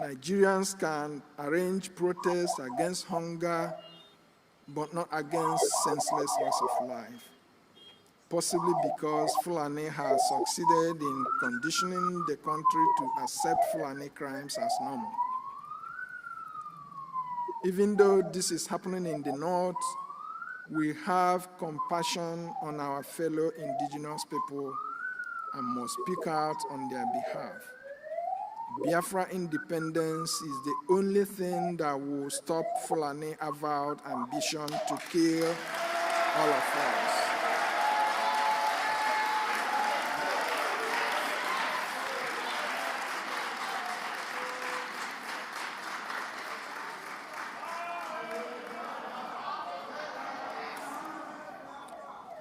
Nigerians can arrange protests against hunger, but not against senseless loss of life, possibly because Fulani has succeeded in conditioning the country to accept Fulani crimes as normal. Even though this is happening in the north, we have compassion on our fellow indigenous people and must speak out on their behalf. Biafra independence is the only thing that will stop Fulani avowed ambition to kill all of us.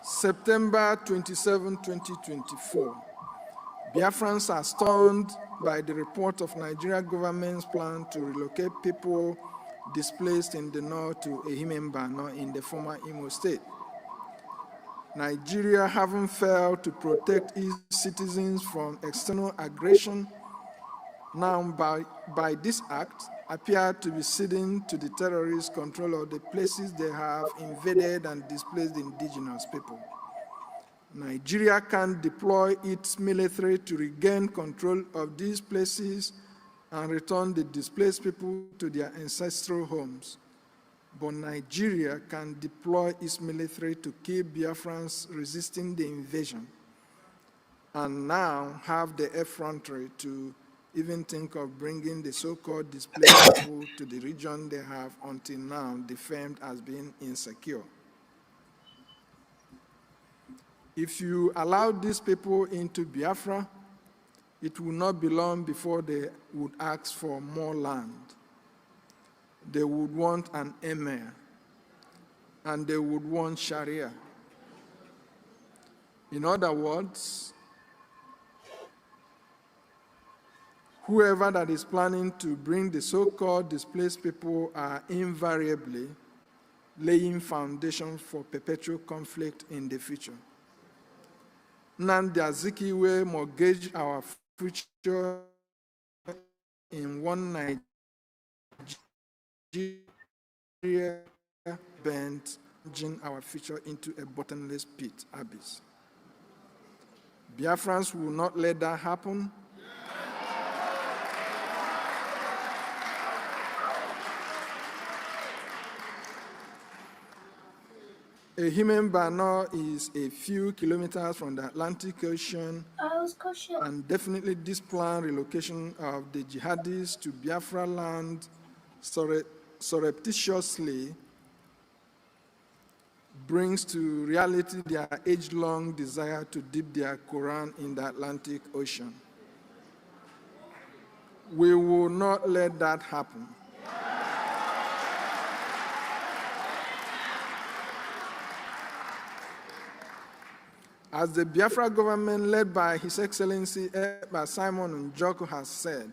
September 27, 2024, Biafrans are stunned by the report of Nigeria government's plan to relocate people displaced in the north to Ehimembano in the former Imo State. Nigeria, having failed to protect its citizens from external aggression, now by this act appear to be ceding to the terrorists control of the places they have invaded and displaced indigenous people. Nigeria can deploy its military to regain control of these places and return the displaced people to their ancestral homes. But Nigeria can deploy its military to kill Biafrans resisting the invasion, and now have the effrontery to even think of bringing the so-called displaced people to the region they have until now defamed as being insecure. If you allow these people into Biafra, it will not be long before they would ask for more land. They would want an emir, and they would want Sharia. In other words, whoever that is planning to bring the so-called displaced people are invariably laying foundation for perpetual conflict in the future. Nnamdi Azikiwe mortgaged our future in one Nigeria bent, plunging our future into a bottomless pit abyss. Biafrans will not let that happen. Ehimembano is a few kilometers from the Atlantic Ocean, and definitely this planned relocation of the jihadists to Biafra land surreptitiously brings to reality their age-long desire to dip their Quran in the Atlantic Ocean. We will not let that happen. As the Biafra government, led by His Excellency Eba Simon Njoku, has said,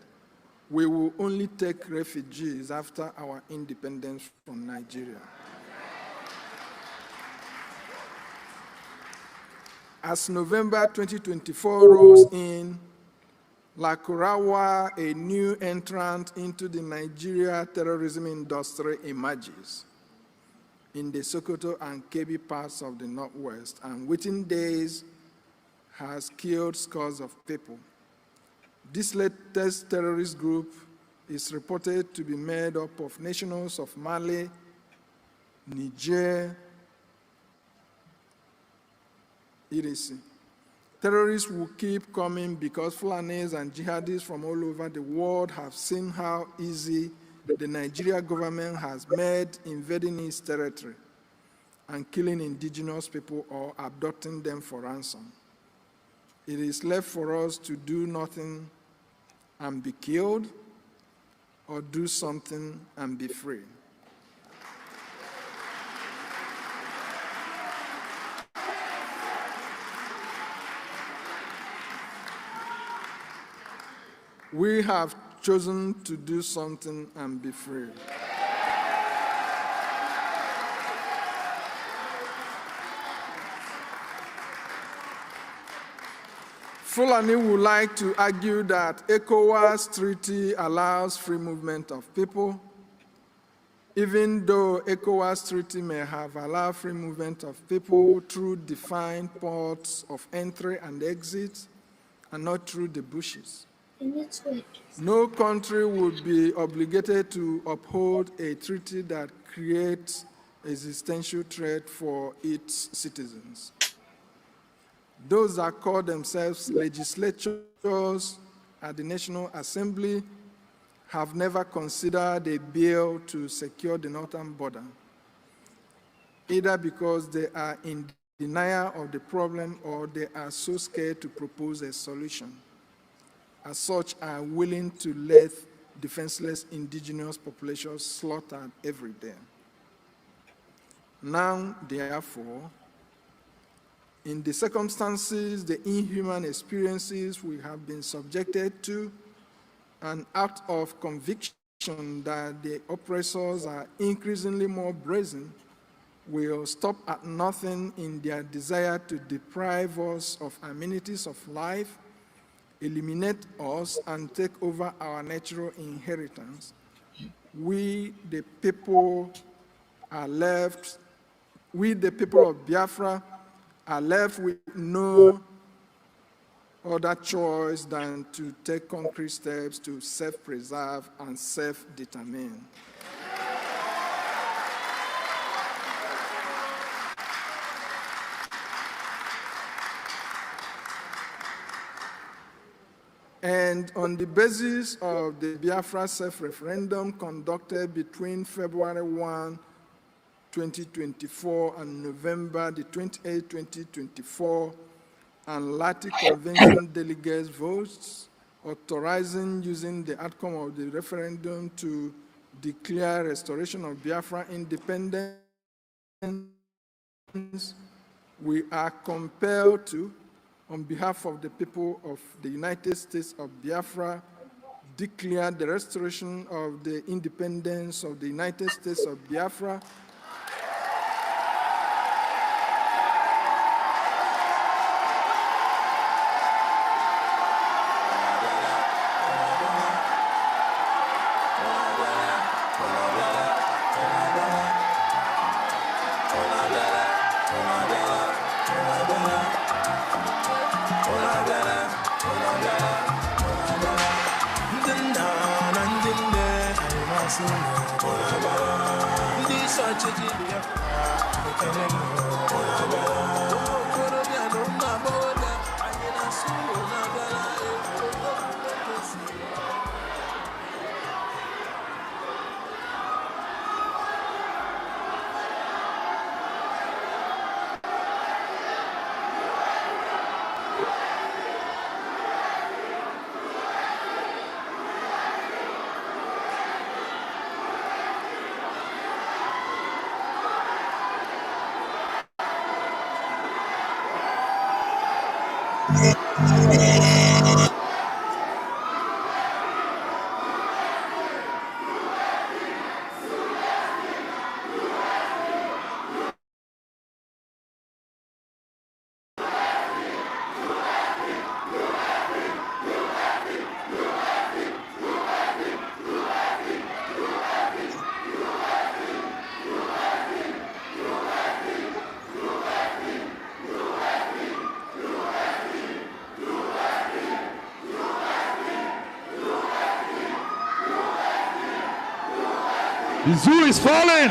we will only take refugees after our independence from Nigeria. As November 2024 rolls in, Lakurawa, a new entrant into the Nigeria terrorism industry, emerges in the Sokoto and Kebbi parts of the Northwest, and within days has killed scores of people. This latest terrorist group is reported to be made up of nationals of Mali, Niger, etc. Terrorists will keep coming because Fulanis and jihadists from all over the world have seen how easy the Nigeria government has made invading its territory and killing indigenous people or abducting them for ransom. It is left for us to do nothing and be killed, or do something and be free. We have chosen to do something and be free. Fulani would like to argue that ECOWAS treaty allows free movement of people, even though ECOWAS treaty may have allowed free movement of people through defined ports of entry and exit, and not through the bushes. No country would be obligated to uphold a treaty that creates existential threat for its citizens. Those that call themselves legislators at the National Assembly have never considered a bill to secure the northern border, either because they are in denial of the problem or they are so scared to propose a solution. As such, are willing to let defenseless indigenous populations slaughtered every day. Now, therefore, in the circumstances, the inhuman experiences we have been subjected to, and out of conviction that the oppressors are increasingly more brazen, will stop at nothing in their desire to deprive us of amenities of life, eliminate us, and take over our natural inheritance. We, the people of Biafra, are left with no other choice than to take concrete steps to self-preserve and self-determine. And on the basis of the Biafra self-referendum conducted between February 1, 2024 and November the 28th, 2024, and Lati Convention delegates votes authorizing using the outcome of the referendum to declare restoration of Biafra independence, we are compelled to, on behalf of the people of the United States of Biafra, declare the restoration of the independence of the United States of Biafra The zoo is falling.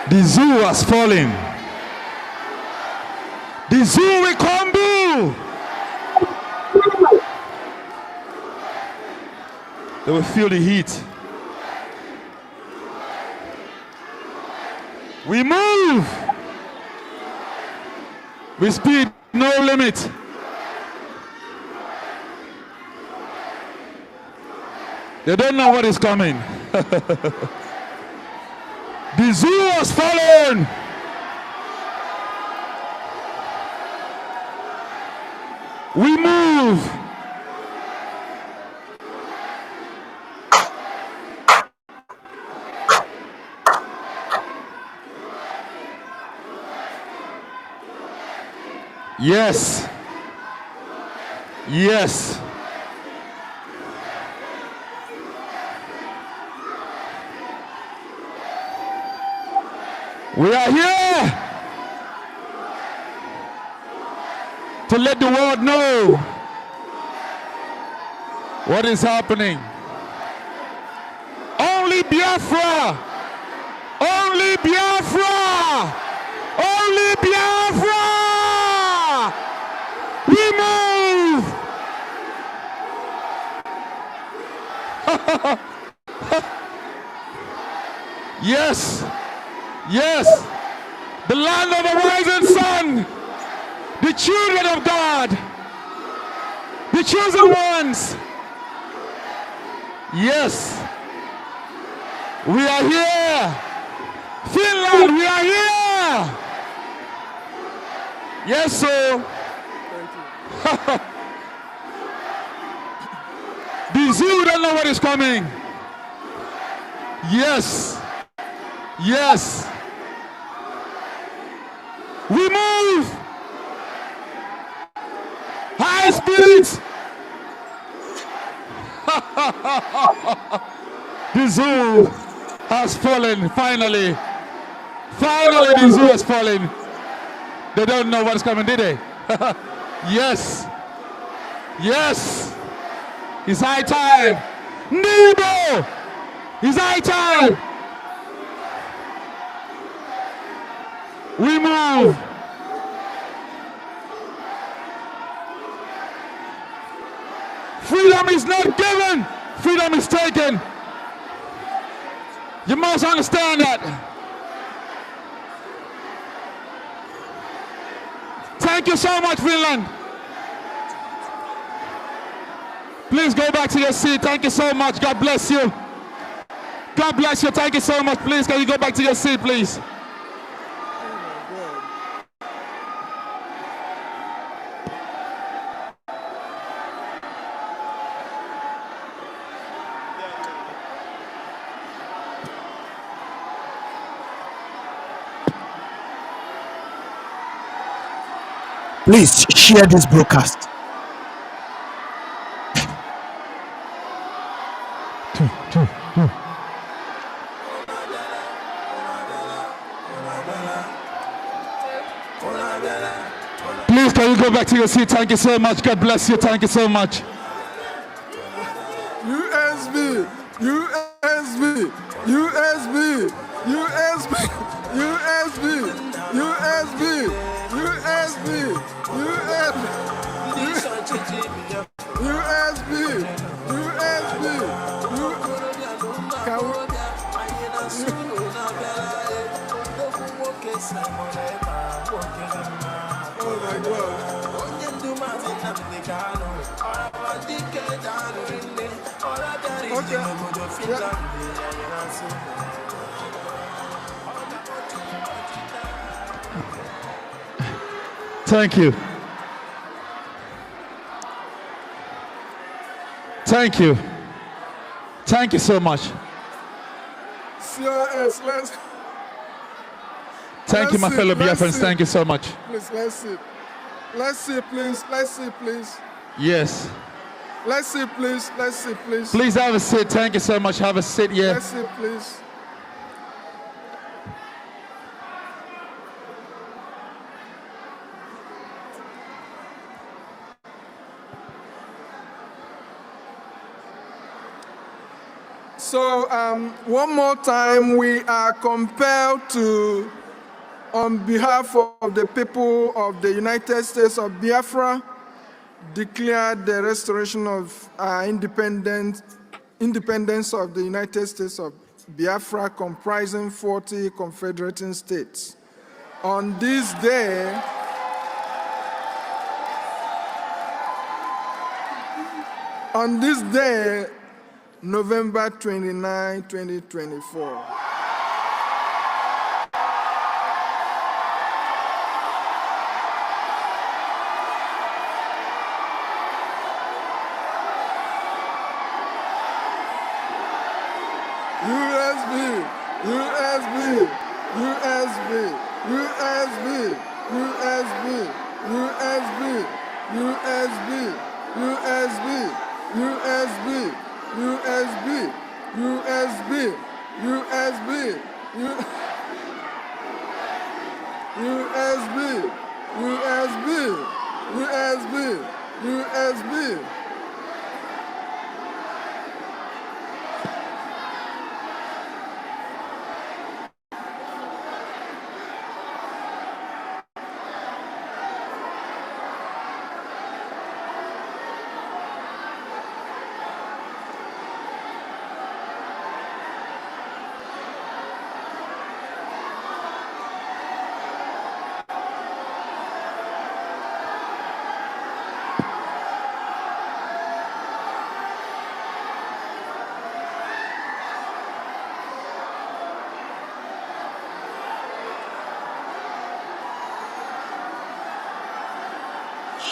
The zoo has fallen. The zoo will crumble. They will feel the heat. We move with speed, no limit. They don't know what is coming. The zoo has fallen. We move. Yes. Yes. We are here to let the world know what is happening. Only Biafra! Only Biafra! Only Biafra! We move! Yes! Yes, the land of the rising sun, the children of God, the chosen ones. Yes, we are here Finland, we are here! Yes, sir. The zoo don't know what is coming. Yes. Yes. We move. High spirits. The zoo has fallen, finally. Finally, the zoo has fallen. They don't know what's coming, did they? Yes. Yes. It's high time. Nebo! It's high time. We move. Freedom is not given. Freedom is taken. You must understand that. Thank you so much, Finland. Please go back to your seat. Thank you so much. God bless you. God bless you. Thank you so much. Please, can you go back to your seat, please? Please share this broadcast. Please, can you go back to your seat? Thank you so much. God bless you. Thank you so much. USB, USB, USB, USB, USB, USB, USB, USB, Oh my Thank you. Thank you. Thank you so much. Thank you, my fellow Biafrans. Thank you so much. Please, let's see. Let's see, please. Let's see, please. Yes. Let's see, please. Let's see, please. Please have a seat. Thank you so much. Have a seat, yeah. Let's see, please. So, one more time, we are compelled to, on behalf of the people of the United States of Biafra, declare the restoration of independence of the United States of Biafra, comprising 40 confederating states. On this day, November 29, 2024. USB, USB, USB, USB, USB, USB, USB, USB, USB, USB, USB, USB, USB, USB, USB, USB.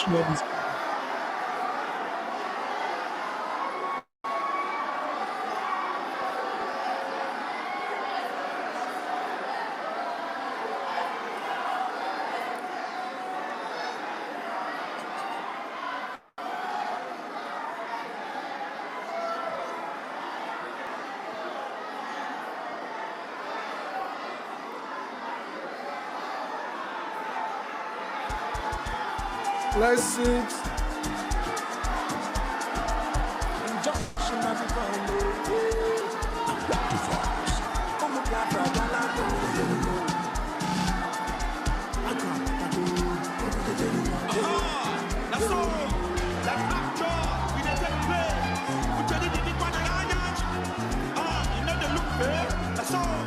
share this. Let's sit. That's all. That rapture, we dey take place. We tell you the one you know the look fair. That's all.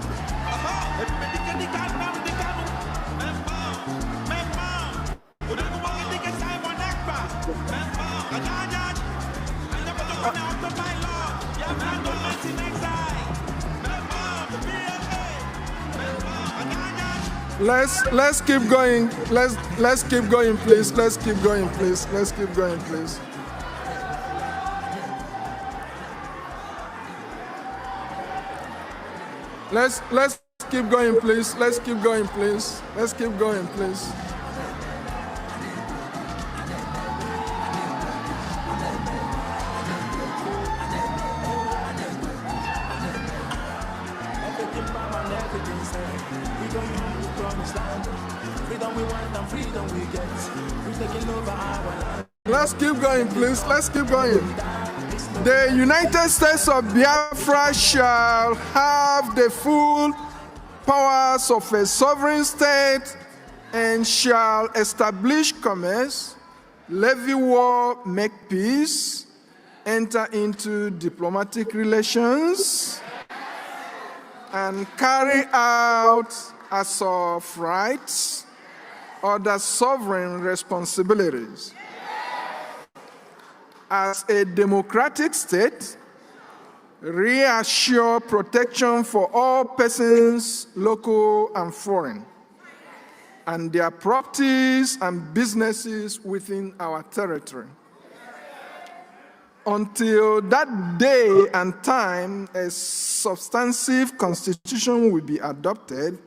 Everybody can the can now the can. Member. We don't go walk the Simon Ekpa. Member. I never don't want out of my law. Yeah, man, don't let in exile. Member. The BFA. Let's keep going. Let's keep going, please. Let's keep going, please. Let's keep going, please. Let's keep going, please. Let's keep going, please. Let's keep going, please. Let's keep going, please. Let's keep going. The United States of Biafra shall have the full powers of a sovereign state and shall establish commerce, levy war, make peace, enter into diplomatic relations, and carry out as of rights other sovereign responsibilities. As a democratic state, reassure protection for all persons, local and foreign, and their properties and businesses within our territory. Until that day and time, a substantive constitution will be adopted.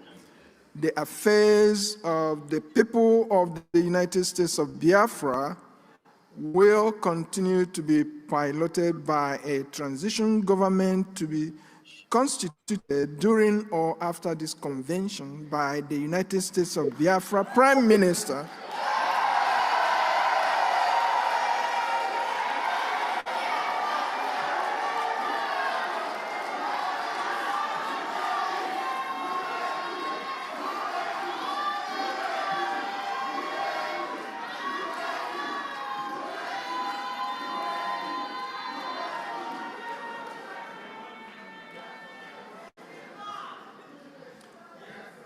The affairs of the people of the United States of Biafra will continue to be piloted by a transition government to be constituted during or after this convention by the United States of Biafra Prime Minister.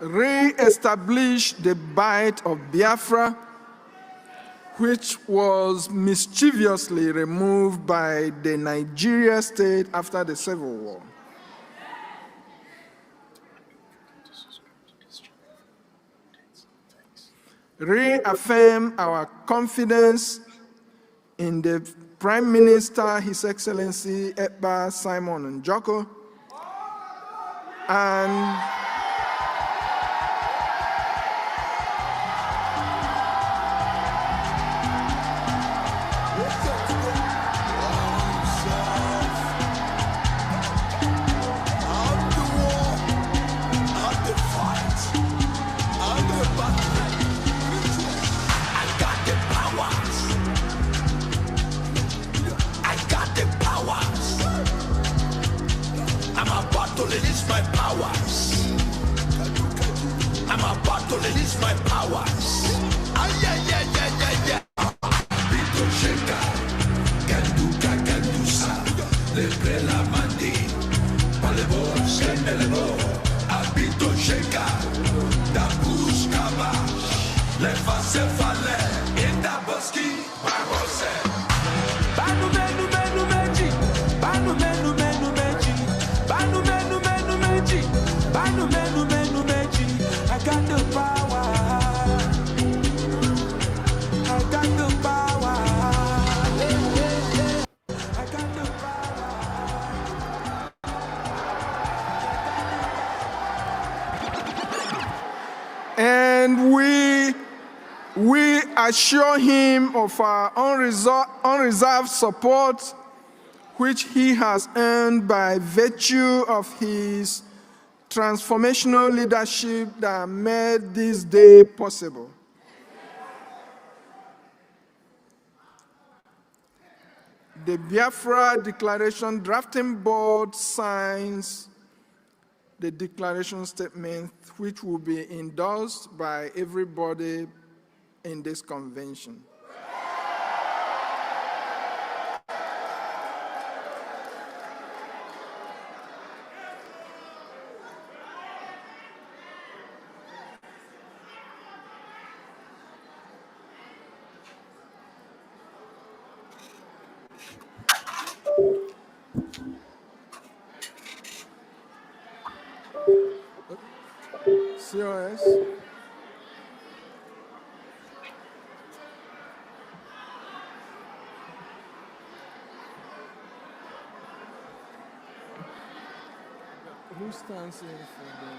Re-establish the Bight of Biafra, which was mischievously removed by the Nigeria state after the Civil War. Reaffirm our confidence in the Prime Minister, His Excellency Ekpa Simon Njoko, and release my powers. Bito Sheka, Kanduka Kandusa, Leprela Mandi, Palebo, Sendelebo, Abito Sheka, Dabus Kaba, Lefa Sefale, Indaboski, Barose. Banu Menu Menu Meji, Banu Menu Menu Meji, Banu Menu Menu Meji, Banu Menu Menu Meji. I got the power. I got the power. And we assure him of our unreserved support, which he has earned by virtue of his transformational leadership that made this day possible. The Biafra Declaration Drafting Board signs the declaration statement, which will be endorsed by everybody in this convention. COS. Who stands in for the?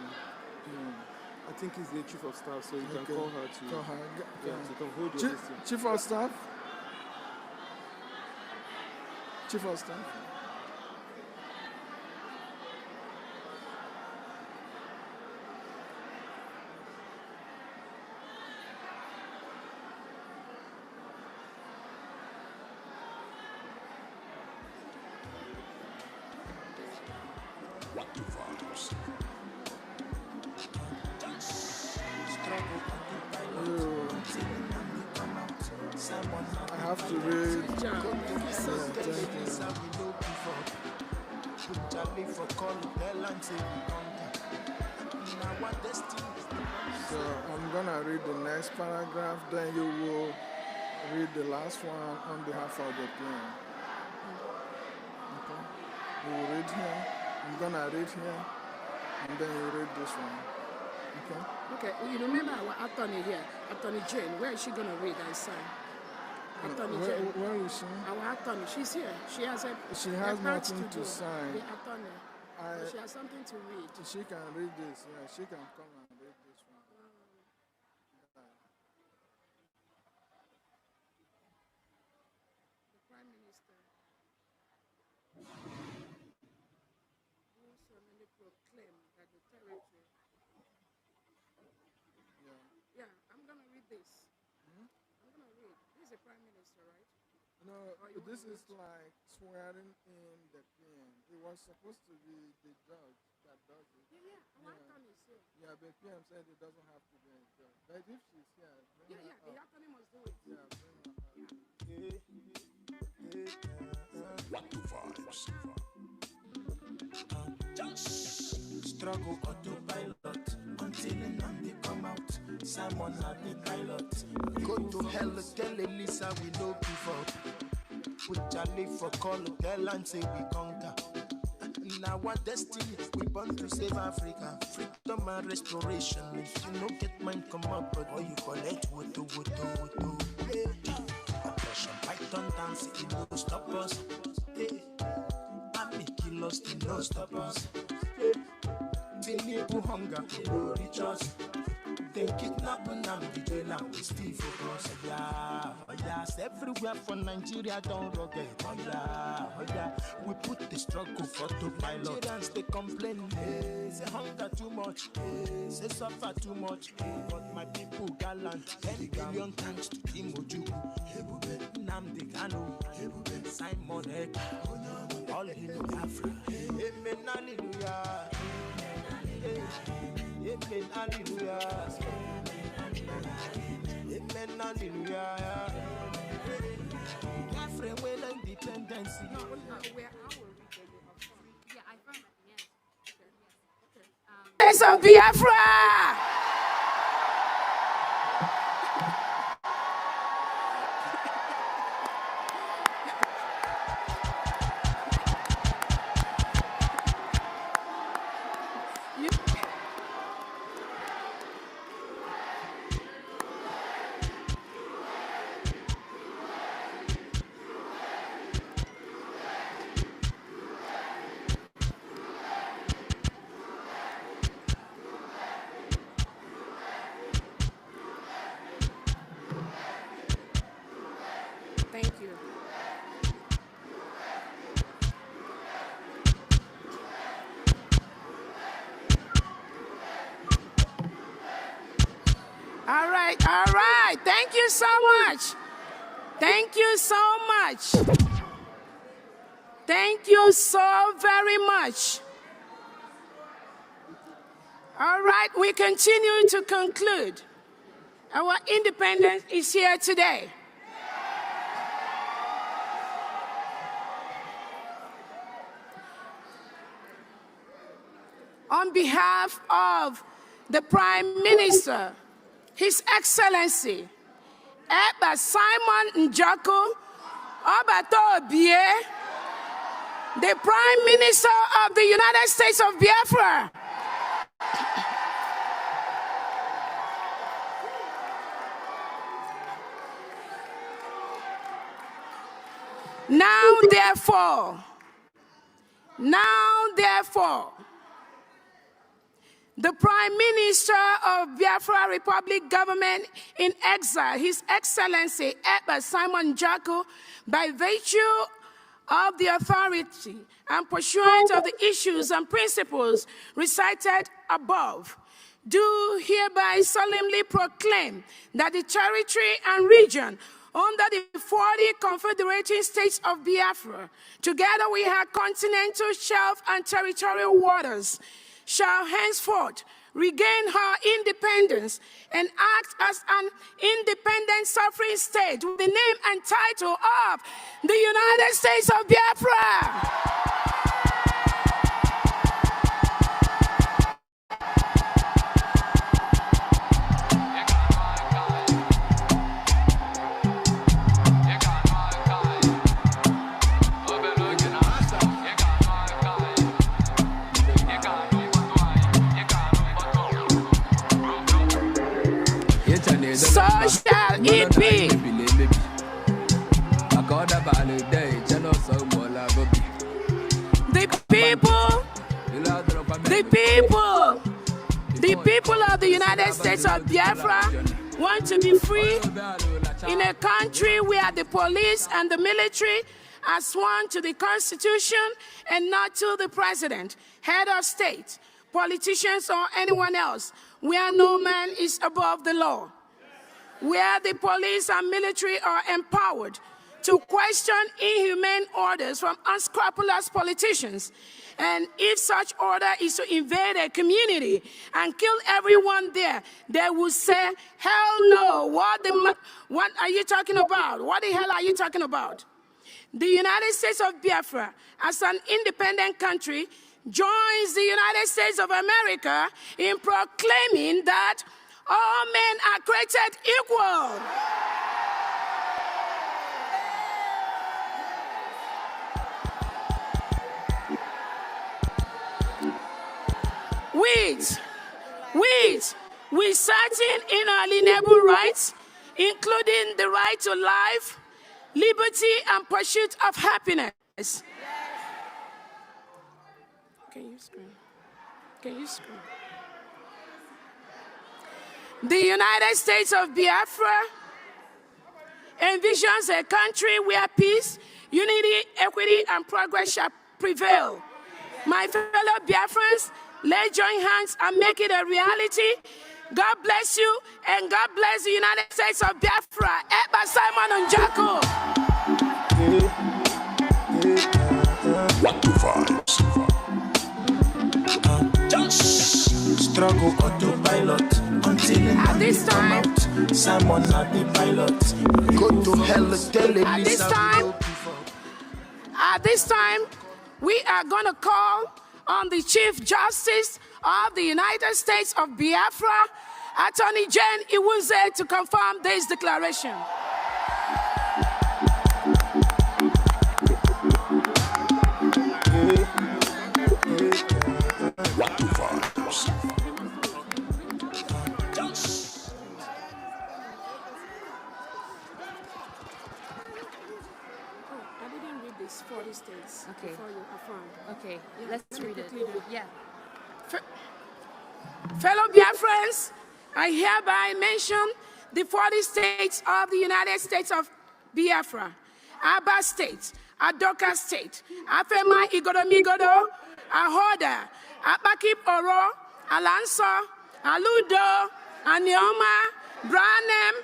I think he's the chief of staff, so you can call her to. Call her. Yeah, so you can hold your list. Chief of staff. Chief of staff. I have to read. So I'm gonna read the next paragraph, then you will read the last one on behalf of the plan. Okay? You will read here. I'm gonna read here, and then you read this one. Okay? Okay, well, you remember our attorney here, Attorney Jane. Where is she going to read and sign? Attorney Jane. Where is she? Our attorney. She's here. She has a. She has nothing to sign. The attorney. She has something to read. She can read this. Yeah, she can come and read this one. The Prime Minister who solemnly proclaimed that the territory. Yeah, I'm going to read this. I'm going to read. This is the Prime Minister, right? No, this is like swearing in the PM. It was supposed to be the judge that does it. Yeah, our attorney is here. Yeah, but PM said it doesn't have to be a judge. But if she's here, bring her the up. attorney must do it. Yeah, bring her up. What the vibes? Struggle autopilot until they come out. Simon had the pilot. Go to hell, tell Elisa we no give up. Put Charlie for call, tell and say we conquer. Now our destiny, we born to save Africa. Freedom and restoration. If you no get mine, come up, but all you collect, woto. Oppression, Python dance, it no stop us. Army kill us, it no stop us. People hunger, no reach us. They kidnap and the jail and we still focus. Yeah, yes, everywhere from Nigeria down rugged. Yeah, we put the struggle for the pilot. Nigerians they complain, say hunger too much, say suffer too much. But my people gallant, 10 billion thanks to Timoju, Nnamdi Kanu, Simon Ek, all in Biafra. Amen, hallelujah. Amen, hallelujah. Amen, hallelujah. Biafra when independence. No, where I will read Yeah, I found it. Yes. Yes, of Biafra! right, all right. Thank you so much. Thank you so much. Thank you so very much. All right, we continue to conclude. Our independence is here today. On behalf of the Prime Minister, His Excellency, Eba Simon Njako Obato Obie, the Prime Minister of the United States of Biafra, now therefore, the Prime Minister of Biafra Republic Government in exile, His Excellency Eba Simon Njako, by virtue of the authority and pursuant of the issues and principles recited above, do hereby solemnly proclaim that the territory and region under the 40 confederating states of Biafra, together with her continental shelf and territorial waters, shall henceforth regain her independence and act as an independent sovereign state with the name and title of the United States of Biafra. So shall it be. The people of the United States of Biafra want to be free in a country where the police and the military are sworn to the Constitution and not to the president, head of state, politicians, or anyone else, where no man is above the law, where the police and military are empowered to question inhumane orders from unscrupulous politicians. And if such order is to invade a community and kill everyone there, they will say, hell no, what are you talking about? What the hell are you talking about? The United States of Biafra, as an independent country, joins the United States of America in proclaiming that all men are created equal. With certain inalienable rights, including the right to life, liberty, and pursuit of happiness. Can you scream? The United States of Biafra envisions a country where peace, unity, equity, and progress shall prevail. My fellow Biafrans, let's join hands and make it a reality. God bless you, and God bless the United States of Biafra. Eba Simon Njako. What the vibes? Just struggle autopilot until at this time, Simon not the pilot. Go to hell, tell him. At this time, we are going to call on the Chief Justice of the United States of Biafra, Attorney Jane Iwuze, to confirm this declaration. States okay. Before you affirm. Okay, yeah, let's read it. Yeah. Fellow Biafrans, I hereby mention the 40 states of the United States of Biafra: Aba State, Adoka State, Afema Igoromigodo, Ahoda, Abakip Oro, Alanso, Aludo, Anioma, Branham,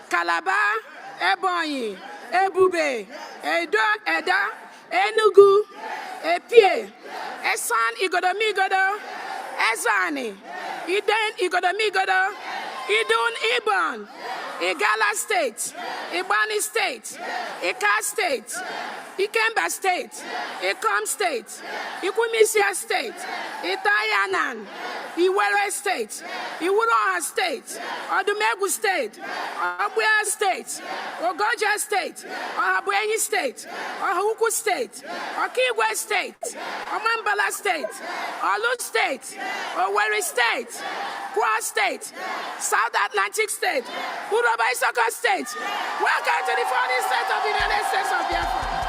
Calabar, Ebonyi, Ebube, Edo, Eda, Enugu, Epie, Esan Igodomigodo, Ezani, Iden Igodomigodo, Idun Ibon, Igala State, Ibani State, Ika State, Ikemba State, Ikom State, Ikumisia State, Itayanan, Iwere State, Iwuroha State, Odumegu State, Obuya State, Ogoja State, Ohabuenyi State, Ohuku State, Okigwe State, Omambala State, Olu State, Owerri State, Kwa State, South Atlantic State, Uroba Isoko State. Welcome to the 40th state of the United States of Biafra.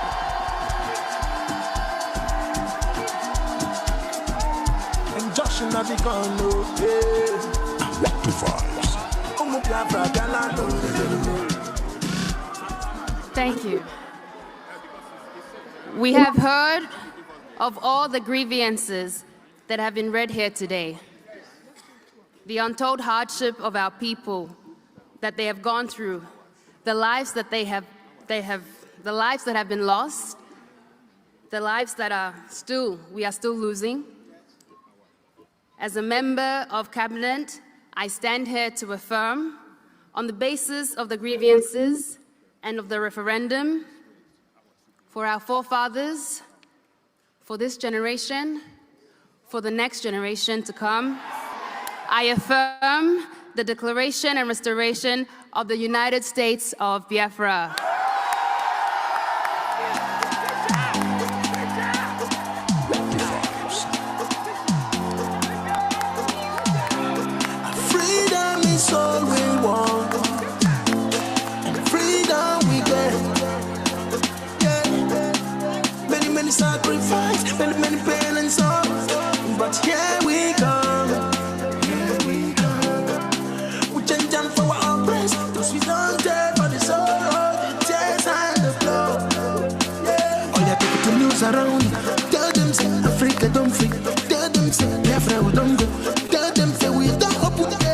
Joshua Bikono, to vibes. Thank you. We have heard of all the grievances that have been read here today. The untold hardship of our people that they have gone through, the lives that the lives that have been lost, the lives that we are still losing. As a member of cabinet, I stand here to affirm, on the basis of the grievances and of the referendum, for our forefathers, for this generation, for the next generation to come, I affirm the declaration and restoration of the United States of Biafra. All we want, and freedom we get. Yeah. Many sacrifices, many pain and sorrow, but here we come. We change and for our oppressed, cause we don't care for the sorrow, the tears and the blood. Yeah. All your people to news around, tell them say Africa don't free, tell them say Biafra we don't go, tell them say we don't open the gate.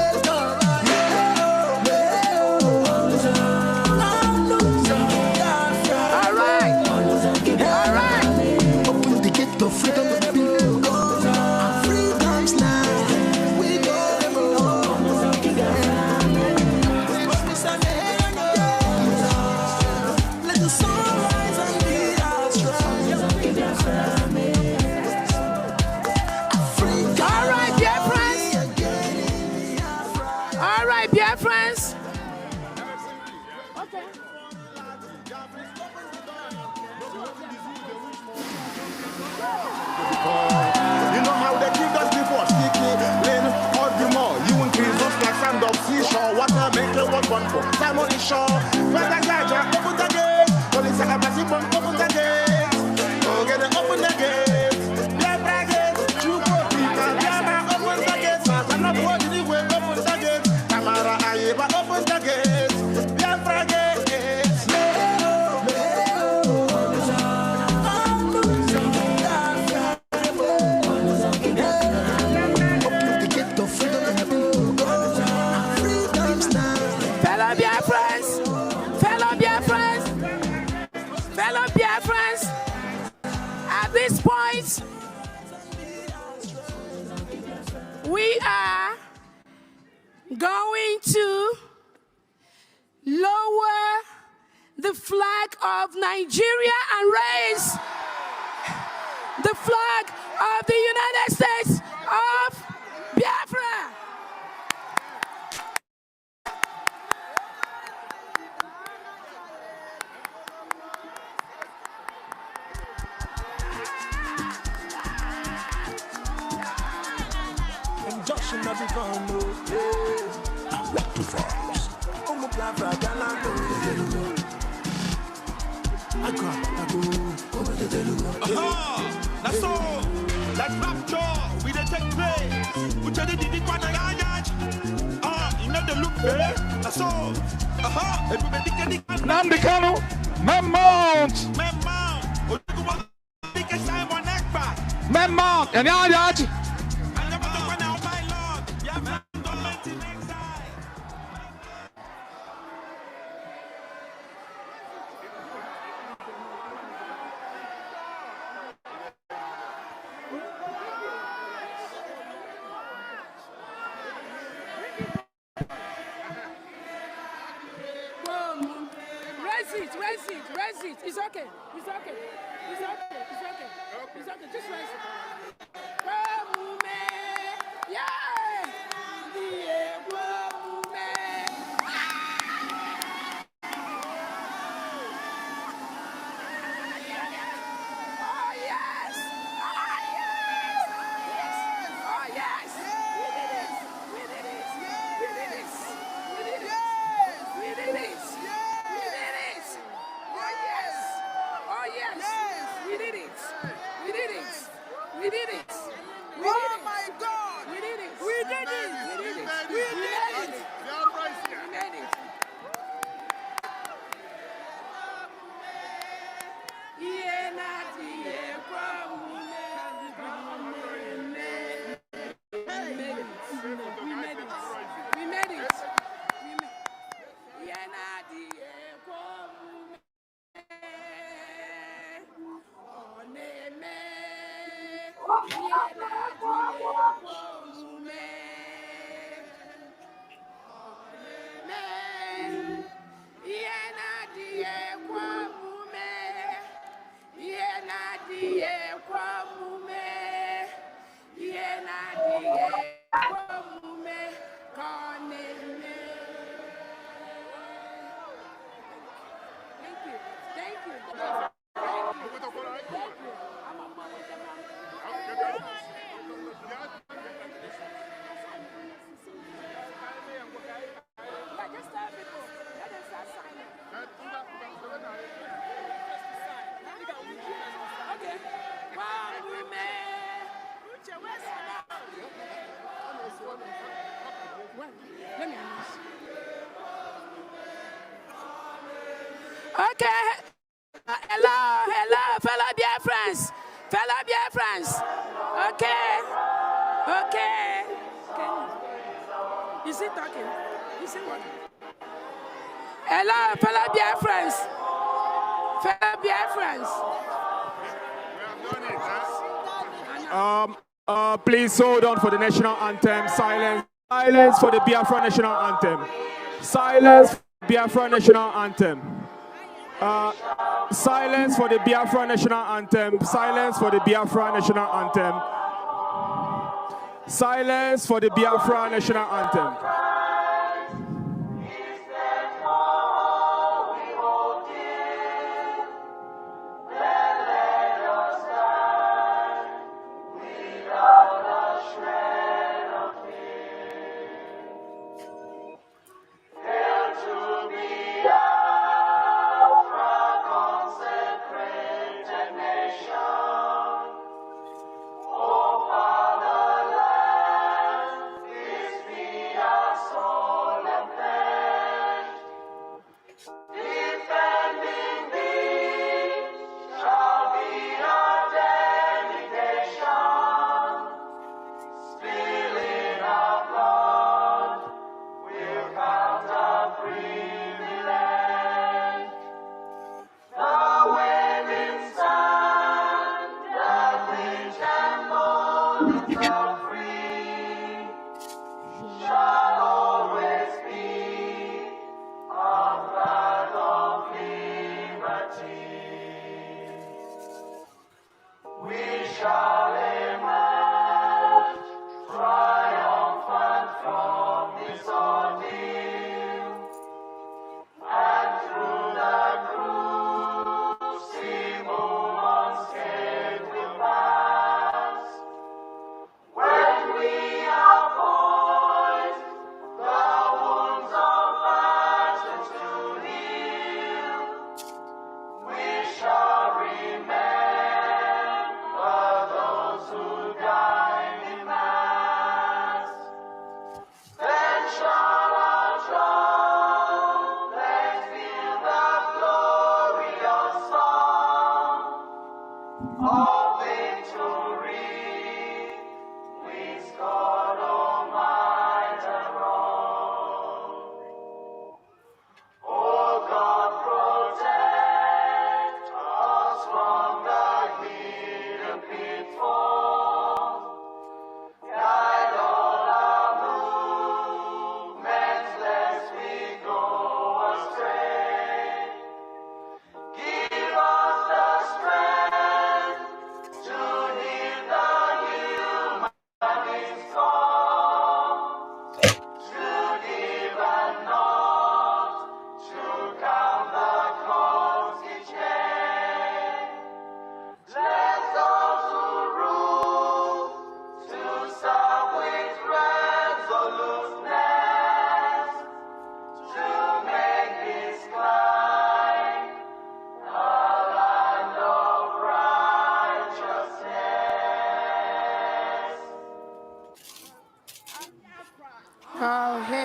We are going to lower the flag of Nigeria and raise the flag of the United States of Biafra. That's all. That rapture we dey take place. We tell you the kwana yanya. You know the look there. That's all. Everybody can Namdi Kanu, Mount. Mount. And Yaya. okay. It's okay. It's okay. It's okay. It's okay. Just rest. Wamume. Yeah. Yeah. Wamume. Oh yes. Oh yes. Yes. Oh yes. We did it. We did it. We did it. We did it. We did it. We did it. Oh yes. Oh yes. We did it. We did it. We did it. We did it. Oh my God. We did it. We did it. We did it. We did it. We made it. Yeah, not yeah, we made it. We made it. We made it. Yeah, not yeah, Thank you. Thank you. Yeah, just tell people. Let them start signing. Okay. One woman. Let me announce. Okay. Hello, fellow Biafrans. Fellow Biafrans. Okay. Is he talking? Is he what? Hello, fellow Biafrans. Fellow Biafrans. Please hold on for the national anthem. Silence. Silence for the Biafra national anthem. Silence for the Biafra national anthem. Silence for the Biafra national anthem. Silence for the Biafra national anthem. Silence for the Biafra national anthem.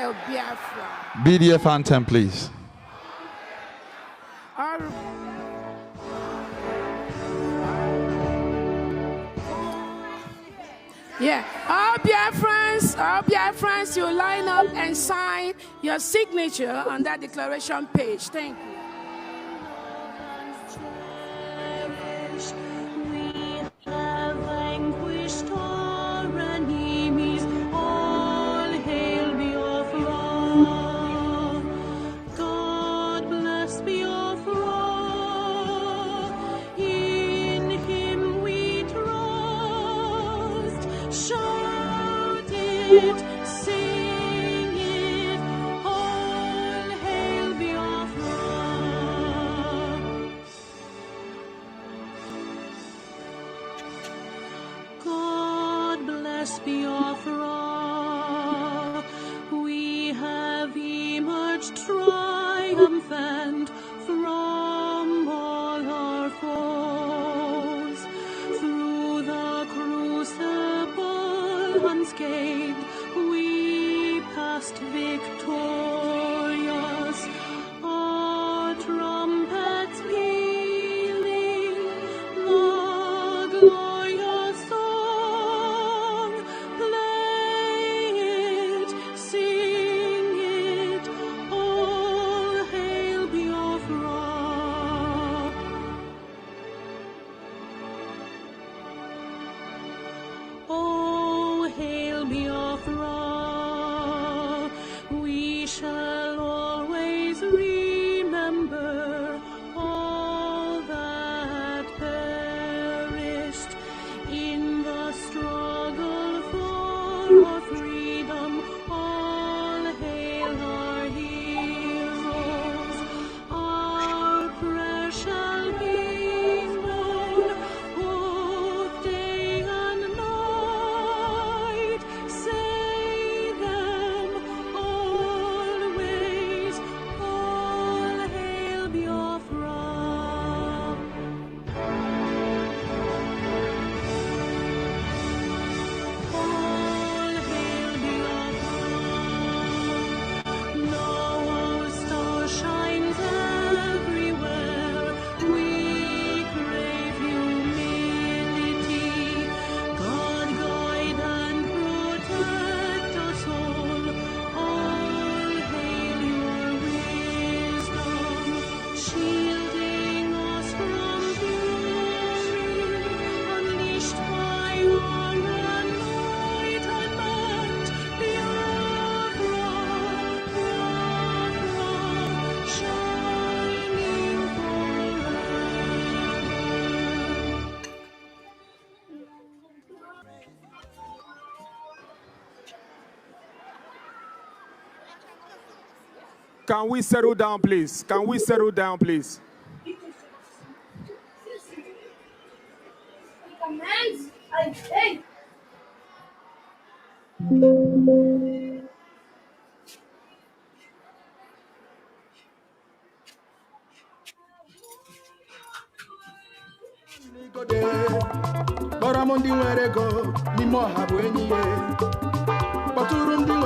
Hail Biafra. BDF anthem, please. Yeah, all Biafrans, you line up and sign your signature on that declaration page. Thank you. Sing it, all hail Biafra. God bless Biafra. We have emerged triumphant from all our foes. Through the crucible unscathed, we passed victorious. Our trumpets pealing, the glorious song, play it, sing it, all hail Biafra. Oh, hail Biafra, we shall always remember all that perished in the struggle for our freedom. All hail our heroes, our prayer shall be known both day and night. Say them always, all hail Biafra. All hail Biafra. Now star shines everywhere. We crave humility. God guide and protect us all. All hail your wisdom, shielding us from fury, unleashed by your enlightenment. Biafra, Biafra, shining Can we settle down, please? Can we settle down, please? Kpọrọ m ndị nwere ego n'ime ọha bụ enyi ya. Kpọtụrụ ndị nwere